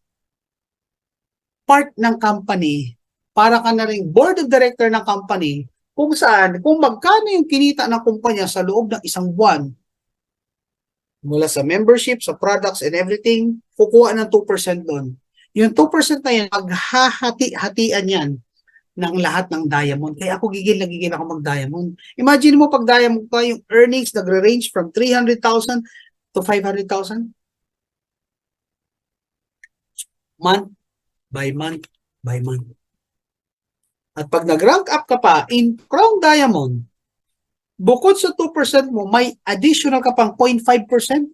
part ng company, para ka na ring board of director ng company, kung magkano yung kinita ng kumpanya sa loob ng isang buwan, mula sa membership, sa products and everything, kukuha ng 2% doon. Yung 2% na yan, maghahati-hatian yan ng lahat ng diamond. Kaya ako gigil ako mag-diamond. Imagine mo pag diamond ka, yung earnings nagre-range from 300,000 to 500,000. Month by month by month. At pag nag-rank up ka pa in Crown Diamond, bukod sa 2% mo, may additional ka pang 0.5%.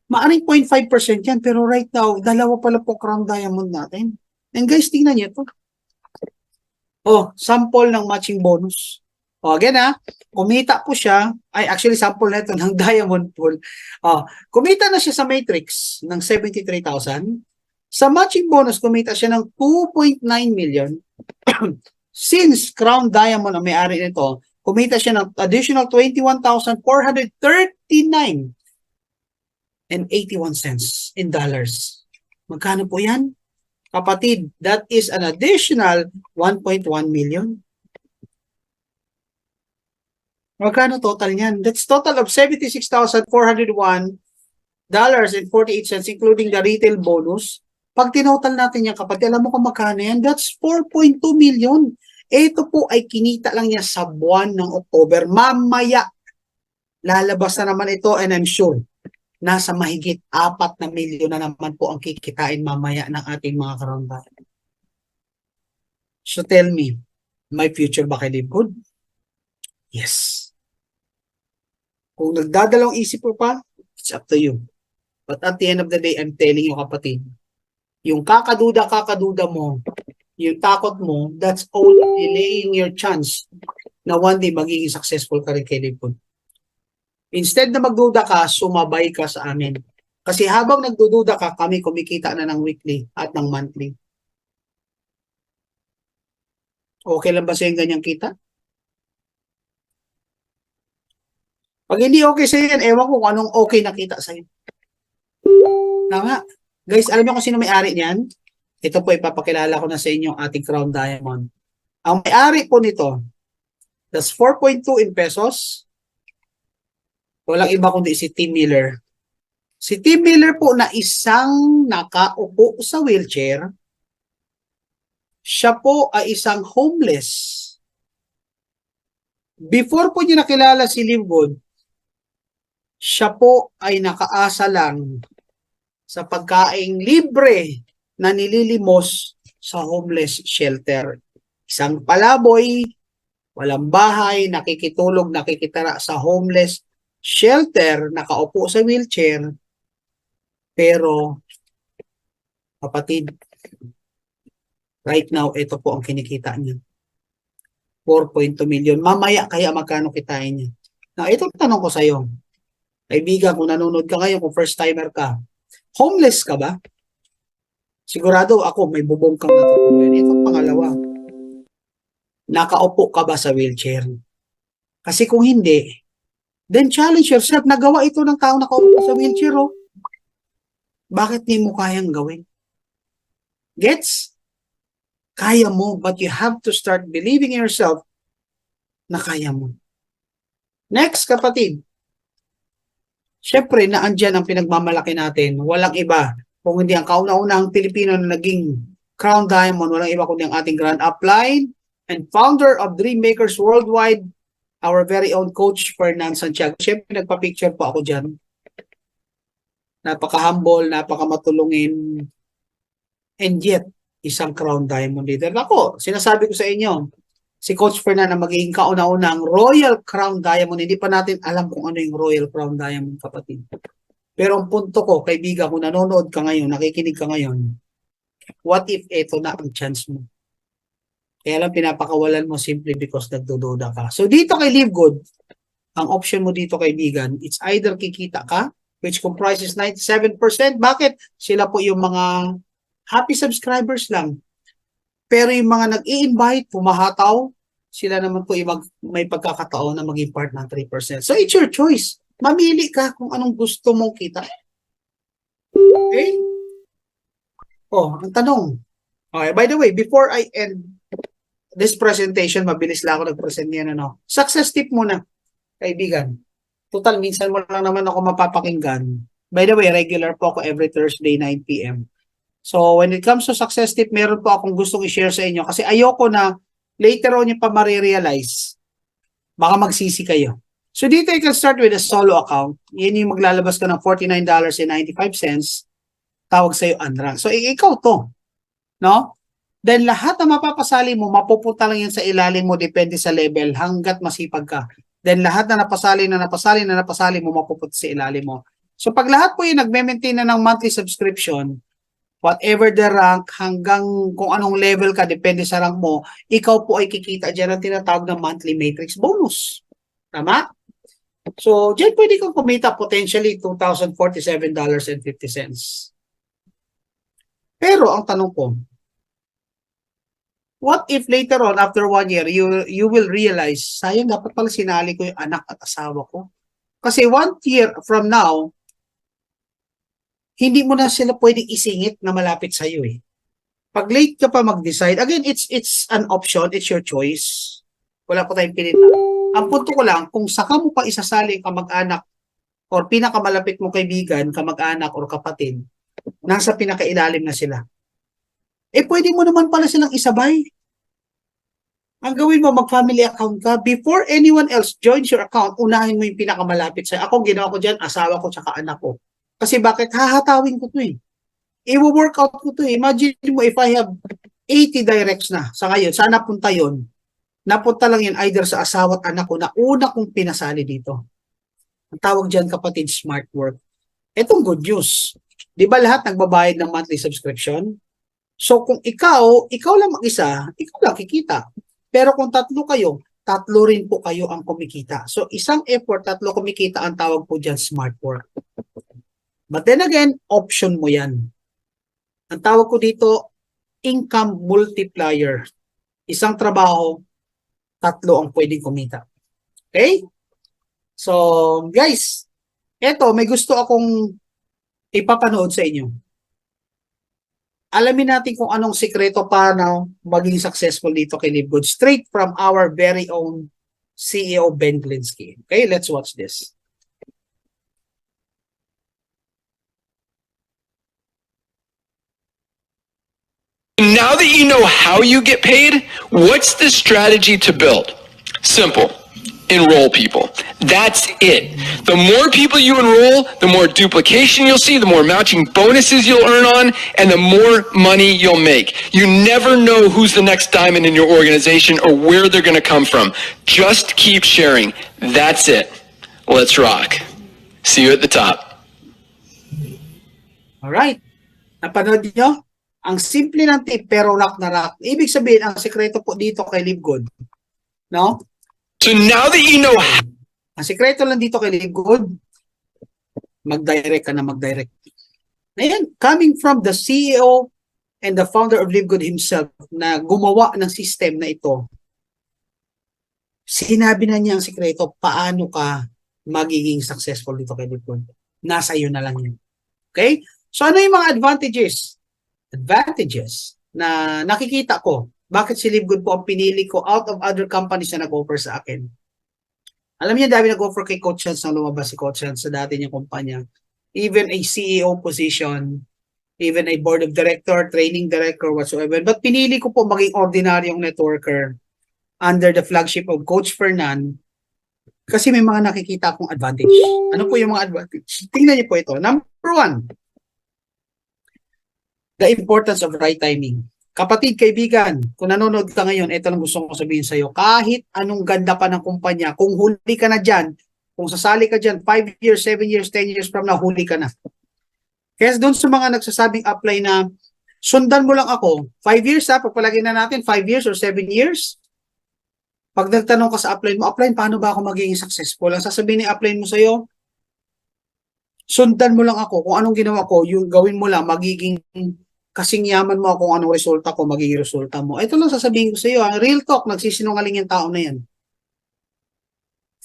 Maaring 0.5% yan, pero right now, dalawa pala po Crown Diamond natin. And guys, tingnan niyo ito. Sample ng matching bonus. Again kumita po siya, actually sample na ito ng Diamond Pool. Kumita na siya sa Matrix ng 73,000. Sa matching bonus, kumita siya ng 2.9 million. Since Crown Diamond ang may-ari nito, kumita siya ng additional 21,439 and 81 cents in dollars. Magkano po yan? Kapatid, that is an additional 1.1 million. Magkano total niyan? That's total of $76,401.48, including the retail bonus. Pag tinotal natin yan, kapatid, alam mo kung magkano yan? That's 4.2 million. Ito po ay kinita lang niya sa buwan ng October. Mamaya, lalabas na naman ito, and I'm sure nasa mahigit 4 na milyon na naman po ang kikitain mamaya ng ating mga karonda. So tell me, my future ba kay LiveGood? Yes. Kung nagdadalawang isip po pa, it's up to you. But at the end of the day, I'm telling you kapatid, yung kakaduda mo, yung takot mo, that's all delaying your chance na one day magiging successful ka rin kay LiveGood. Instead na magduda ka, sumabay ka sa amin. Kasi habang nagdududa ka, kami kumikita na ng weekly at ng monthly. Okay lang ba sa yung ganyang kita? Pag hindi okay sa yan, ewan ko kung anong okay na kita sa Tama. Guys, alam niyo kung sino may-ari niyan? Ito po, ipapakilala ko na sa inyo ang ating Crown Diamond. Ang may-ari po nito, that's 4.2 in pesos. Walang iba kundi si Tim Miller. Si Tim Miller po na isang nakaupo sa wheelchair, siya po ay isang homeless. Before po niya nakilala si Live Good, siya po ay nakaasa lang sa pagkaing libre na nililimos sa homeless shelter. Isang palaboy, walang bahay, nakikitulog, nakikitara sa homeless shelter, nakaupo sa wheelchair. Pero, kapatid, right now, ito po ang kinikita niya. 4.2 million. Mamaya kaya magkano kitain niya. Now, ito tanong ko sa iyo. Kaibigan, kung nanonood ka ngayon, kung first timer ka, homeless ka ba? Sigurado ako, may bubong kang natutulungan. Ito pangalawa. Nakaupo ka ba sa wheelchair? Kasi kung hindi, then challenge yourself. Nagawa ito ng tao nakaupo sa wheelchair. Oh. Bakit di mo kayang gawin? Gets? Kaya mo, but you have to start believing in yourself na kaya mo. Next, kapatid. Siyempre, naandyan ang pinagmamalaki natin. Walang iba. Kung hindi ang kauna-unahang Pilipino na naging Crown Diamond, walang iba kundi ang ating grand upline and founder of Dream Makers Worldwide, our very own coach, Fernand Santiago. Siyempre, nagpa-picture po ako dyan. Napaka-humble, napaka-matulungin, and yet, isang Crown Diamond leader. Ako, sinasabi ko sa inyo, si Coach Fernand na magiging kauna-unang Royal Crown Diamond. Hindi pa natin alam kung ano yung Royal Crown Diamond, kapatid. Pero ang punto ko, kaibigan, kung nanonood ka ngayon, nakikinig ka ngayon, what if ito na ang chance mo? Kaya lang pinapakawalan mo simply because nagdududa ka. So dito kay Live Good, ang option mo dito, kaibigan, it's either kikita ka, which comprises 97%. Bakit? Sila po yung mga happy subscribers lang. Pero yung mga nag-i-invite, pumahataw, sila naman po yung may pagkakataon na maging part ng 3%. So it's your choice. Mamili ka kung anong gusto mong kita. Okay? Oh, ang tanong. Okay, by the way, before I end this presentation, mabilis lang ako nag-present niyan, ano. Success tip muna, kaibigan. Total, minsan mo lang naman ako mapapakinggan. By the way, regular po ako every Thursday, 9 p.m. So, when it comes to success tip, meron po akong gustong i-share sa inyo kasi ayoko na later on yung pa marirealize. Baka magsisi kayo. So, dito you can start with a solo account. Yan yung maglalabas ka ng $49.95. Tawag sa'yo unrank. So, ikaw to. No? Then, lahat na mapapasali mo, mapupunta lang yan sa ilalim mo, depende sa level, hanggat masipag ka. Then, lahat na napasali mo, mapupunta sa ilalim mo. So, pag lahat po yung nagme-maintain na ng monthly subscription, whatever the rank, hanggang kung anong level ka, depende sa rank mo, ikaw po ay kikita dyan ang tinatawag na monthly matrix bonus. Tama? So, dyan pwede kang kumita potentially $2,047.50. Pero, ang tanong ko, what if later on, after 1 year, you will realize, sayang, dapat pala sinali ko yung anak at asawa ko. Kasi 1 year from now, hindi mo na sila pwedeng isingit na malapit sa iyo eh. Pag late ka pa mag-decide, again, it's an option, it's your choice. Wala po tayong pilitan. Ang punto ko lang, kung saka mo pa isasali kamag-anak or pinakamalapit mo kaibigan, kamag-anak or kapatid, nasa pinakailalim na sila. Eh, pwede mo naman pala silang isabay. Ang gawin mo, mag-family account ka. Before anyone else joins your account, unahin mo yung pinakamalapit sa'yo. Ako, ginawa ko dyan, asawa ko, tsaka anak ko. Kasi bakit? Hahatawin ko to eh. I-workout ko to eh. Imagine mo if I have 80 directs na sa ngayon, saan napunta yun? Napunta lang yun either sa asawa at anak ko na una kong pinasali dito. Ang tawag dyan, kapatid, smart work. Itong good news. Di ba lahat nagbabayad ng monthly subscription? So kung ikaw lang mag-isa, ikaw lang kikita. Pero kung tatlo kayo, tatlo rin po kayo ang kumikita. So isang effort, tatlo kumikita, ang tawag po dyan smart work. But then again, option mo yan. Ang tawag ko dito, income multiplier. Isang trabaho, 3 ang pwedeng kumita. Okay? So, guys, eto, may gusto akong ipapanood sa inyo. Alamin natin kung anong sikreto paano maging successful dito kay LiveGood. Straight from our very own CEO, Ben Glinsky. Okay, let's watch this. Now that you know how you get paid, what's the strategy to build? Simple. Enroll people. That's it. The more people you enroll, the more duplication you'll see, the more matching bonuses you'll earn on, and the more money you'll make. You never know who's the next diamond in your organization or where they're going to come from. Just keep sharing. That's it. Let's rock. See you at the top. Alright. Napanood niyo? Ang simple ng tip pero rock na rock. Ibig sabihin, ang sekreto po dito kay LiveGood. No? So now that you know Ang sekreto lang dito kay LiveGood, mag-direct ka na mag-direct. Ayan, coming from the CEO and the founder of LiveGood himself na gumawa ng system na ito, sinabi na niya ang sekreto, paano ka magiging successful dito kay LiveGood. Nasa iyo na lang yun. Okay? So ano yung mga advantages? Advantages na nakikita ko. Bakit si LiveGood po ang pinili ko out of other companies na nag-offer sa akin? Alam niyo, dami nag-offer kay Coach Hans na lumabas si Coach Hans sa dati niyang kumpanya. Even a CEO position, even a board of director, training director, whatsoever. But pinili ko po maging ordinaryong networker under the flagship of Coach Fernan kasi may mga nakikita akong advantage. Ano po yung mga advantage? Tingnan niyo po ito. Number 1, the importance of right timing. Kapatid, kaibigan, kung nanonood ka ngayon, ito lang gusto ko sabihin sa iyo. Kahit anong ganda pa ng kumpanya, kung huli ka na dyan, kung sasali ka dyan, 5 years, 7 years, 10 years from now, huli ka na. Kaya doon sa mga nagsasabing apply na, sundan mo lang ako, 5 years ha, pagpalagay na natin, 5 years or 7 years. Pag nagtanong ka sa apply mo, paano ba ako magiging successful? Ang sasabihin ni apply mo sa iyo, sundan mo lang ako, kung anong ginawa ko, yung gawin mo lang, magiging kasing yaman mo kung anong resulta ko, magiging resulta mo. Ito lang sasabihin ko sa iyo, ang real talk, nagsisinungaling yung tao na yan.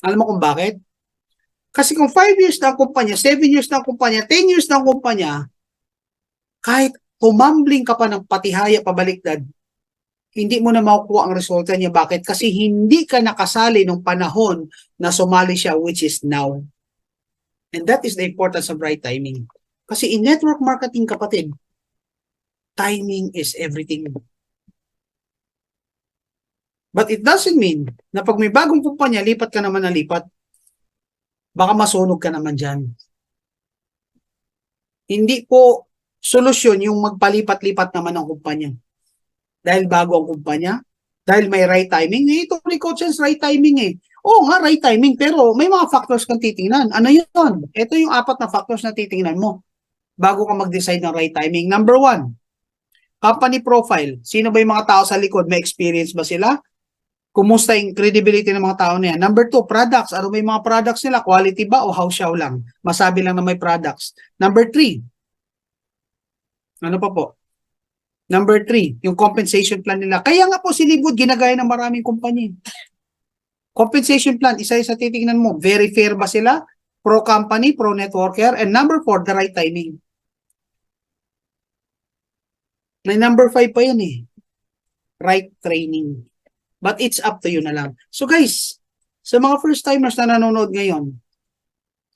Alam mo kung bakit? Kasi kung 5 years na ang kumpanya, 7 years na ang kumpanya, 10 years na ang kumpanya, kahit tumambling ka pa ng patihaya pabaliktad, hindi mo na makukuha ang resulta niya. Bakit? Kasi hindi ka nakasali nung panahon na sumali siya, which is now. And that is the importance of right timing. Kasi in network marketing, kapatid, timing is everything. But it doesn't mean na pag may bagong kumpanya, lipat ka naman na lipat. Baka masunog ka naman dyan. Hindi po solusyon yung magpalipat-lipat naman ng kumpanya. Dahil bago ang kumpanya, dahil may right timing. Ito ni Coach Hans, right timing eh. Oo nga, right timing, pero may mga factors kang titingnan. Ano yun? Ito yung 4 na factors na titingnan mo bago ka mag-decide ng right timing. Number 1, company profile. Sino ba yung mga tao sa likod? May experience ba sila? Kumusta yung credibility ng mga tao na yan? Number 2, products. Ano ba yung mga products nila? Quality ba o house-show lang? Masabi lang na may products. Number 3, ano pa po? Number 3, yung compensation plan nila. Kaya nga po si LiveGood ginagaya ng maraming kumpanya. Compensation plan, isa sa titingnan mo. Very fair ba sila? Pro company, pro networker. And number 4, the right timing. May number 5 pa yan eh. Right training. But it's up to you na lang. So guys, sa mga first timers na nanonood ngayon,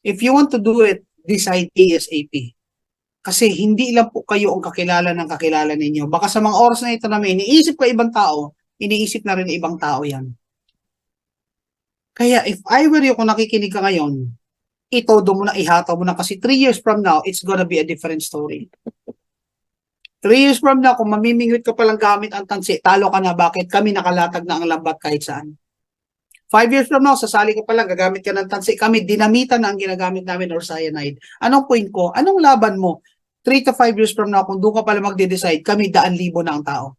if you want to do it, decide ASAP. Kasi hindi lang po kayo ang kakilala ng kakilala ninyo. Baka sa mga oras na ito namin, iniisip ka ibang tao, iniisip na rin ibang tao yan. Kaya if I were you, kung nakikinig ka ngayon, itodo mo na, ihataw mo na kasi 3 years from now, it's gonna be a different story. 3 years from now, kung mamimingwit ka palang gamit ang tansi, talo ka na. Bakit? Kami nakalatag na ang lambat kahit saan. 5 years from now, sasali ka palang, gagamit ka ng tansi. Kami, dinamitan na ang ginagamit namin or cyanide. Anong point ko? Anong laban mo? 3 to 5 years from now, kung doon ka pala magde-decide, kami 100,000 na ang tao.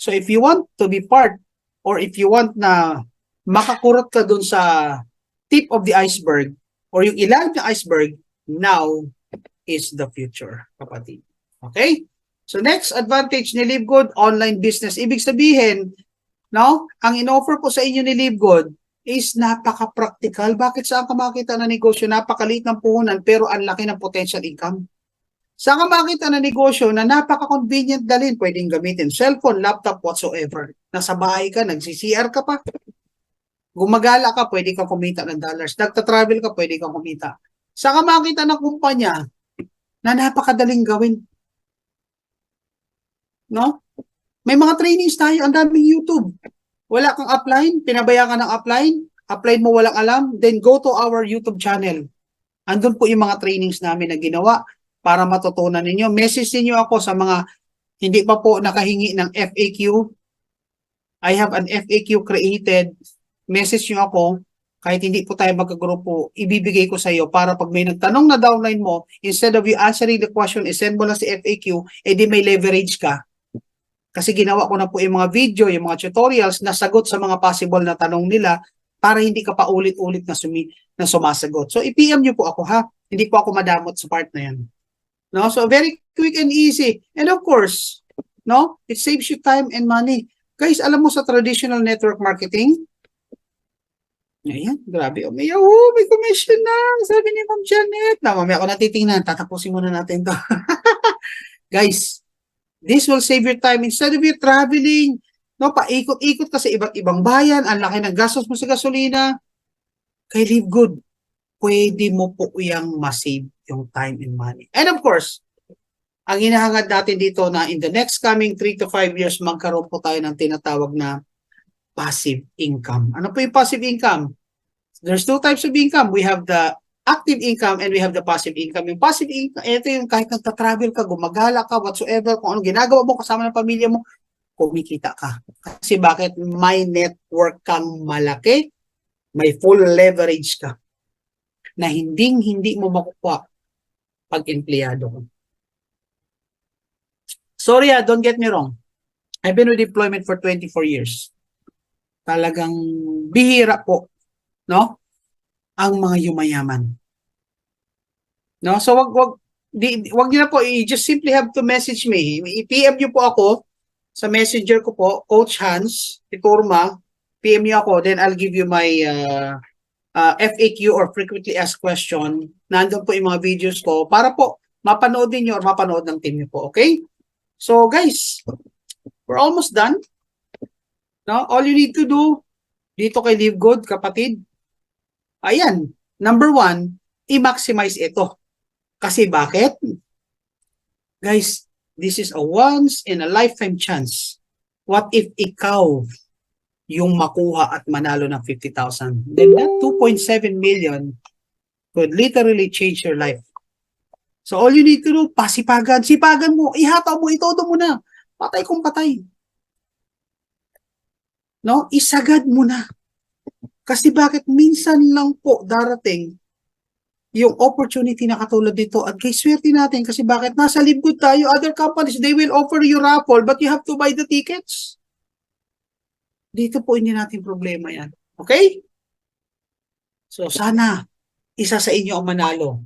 So if you want to be part, or if you want na makakurot ka doon sa tip of the iceberg, or yung ilalim ng iceberg, now is the future, kapatid. Okay? So next advantage ni LiveGood, online business. Ibig sabihin, no, ang in-offer po sa inyo ni LiveGood is napaka-practical. Bakit saan ka makita na negosyo? Napakaliit ng puhunan pero ang laki ng potential income. Saan ka makita na negosyo na napaka-convenient dalhin? Pwedeng gamitin cellphone, laptop, whatsoever. Nasa bahay ka, nagsi-CR ka pa. Gumagala ka, pwede kang kumita ng dollars. Nagta-travel ka, pwede kang kumita. Saan ka makita ng kumpanya na napakadaling gawin? No? May mga trainings tayo, ang daming YouTube. Wala kang upline, pinabaya ka ng upline mo walang alam, then go to our YouTube channel. Andun po yung mga trainings namin na ginawa para matutunan ninyo. Message niyo ako sa mga hindi pa po nakahingi ng FAQ. I have an FAQ created. Message niyo ako, kahit hindi po tayo magkagrupo, ibibigay ko sa iyo para pag may nagtanong na downline mo, instead of you answering the question, isend mo lang si FAQ, edi may leverage ka. Kasi ginawa ko na po yung mga video, yung mga tutorials na sagot sa mga possible na tanong nila para hindi ka pa ulit-ulit na sumasagot. So, i-PM nyo po ako ha. Hindi po ako madamot sa part na yan. No? So, very quick and easy. And of course, no, it saves you time and money. Guys, alam mo sa traditional network marketing, ayan, grabe. Oh, may commission na. Sabi ni Ma'am Janet. Na, mamaya ako natitingnan. Tatapusin muna natin to. Guys, this will save your time. Instead of you traveling, no, paikot-ikot ka sa iba't ibang bayan, ang laki ng gastos mo sa gasolina, kay LiveGood, pwede mo po yung masave yung time and money. And of course, ang hinahangad natin dito na in the next coming 3 to 5 years, magkaroon po tayo ng tinatawag na passive income. Ano po yung passive income? There's two types of income. We have the active income and we have the passive income. Yung passive income, ito yung kahit nagta-travel ka, gumagala ka, whatsoever, kung anong ginagawa mo kasama ng pamilya mo, kumikita ka. Kasi bakit? May network kang malaki, may full leverage ka na hindi mo makukuha pag empleyado ka. Sorry don't get me wrong. I've been with deployment for 24 years. Talagang bihira po, no? Ang mga yumayaman. No? So wag niyo na po, you just simply have to message me. I-PM niyo po ako sa messenger ko po, Coach Hans Iturma. PM niyo ako, then I'll give you my FAQ or frequently asked question. Nandun po yung mga videos ko para po mapanood niyo or mapanood ng team niyo po, okay? So guys, we're almost done. No? All you need to do dito kay LiveGood, kapatid, ayan, number 1, i-maximize ito. Kasi bakit? Guys, this is a once in a lifetime chance. What if ikaw yung makuha at manalo ng 50,000? Then that 2.7 million could literally change your life. So all you need to do, sipagan mo, ihataw mo, itodo mo na. Patay kung patay. No? Isagad mo na. Kasi bakit minsan lang po darating yung opportunity na katulad dito at kay swerte natin kasi bakit nasa LiveGood tayo, other companies, they will offer you raffle but you have to buy the tickets. Dito po hindi natin problema yan. Okay? So sana isa sa inyo ang manalo.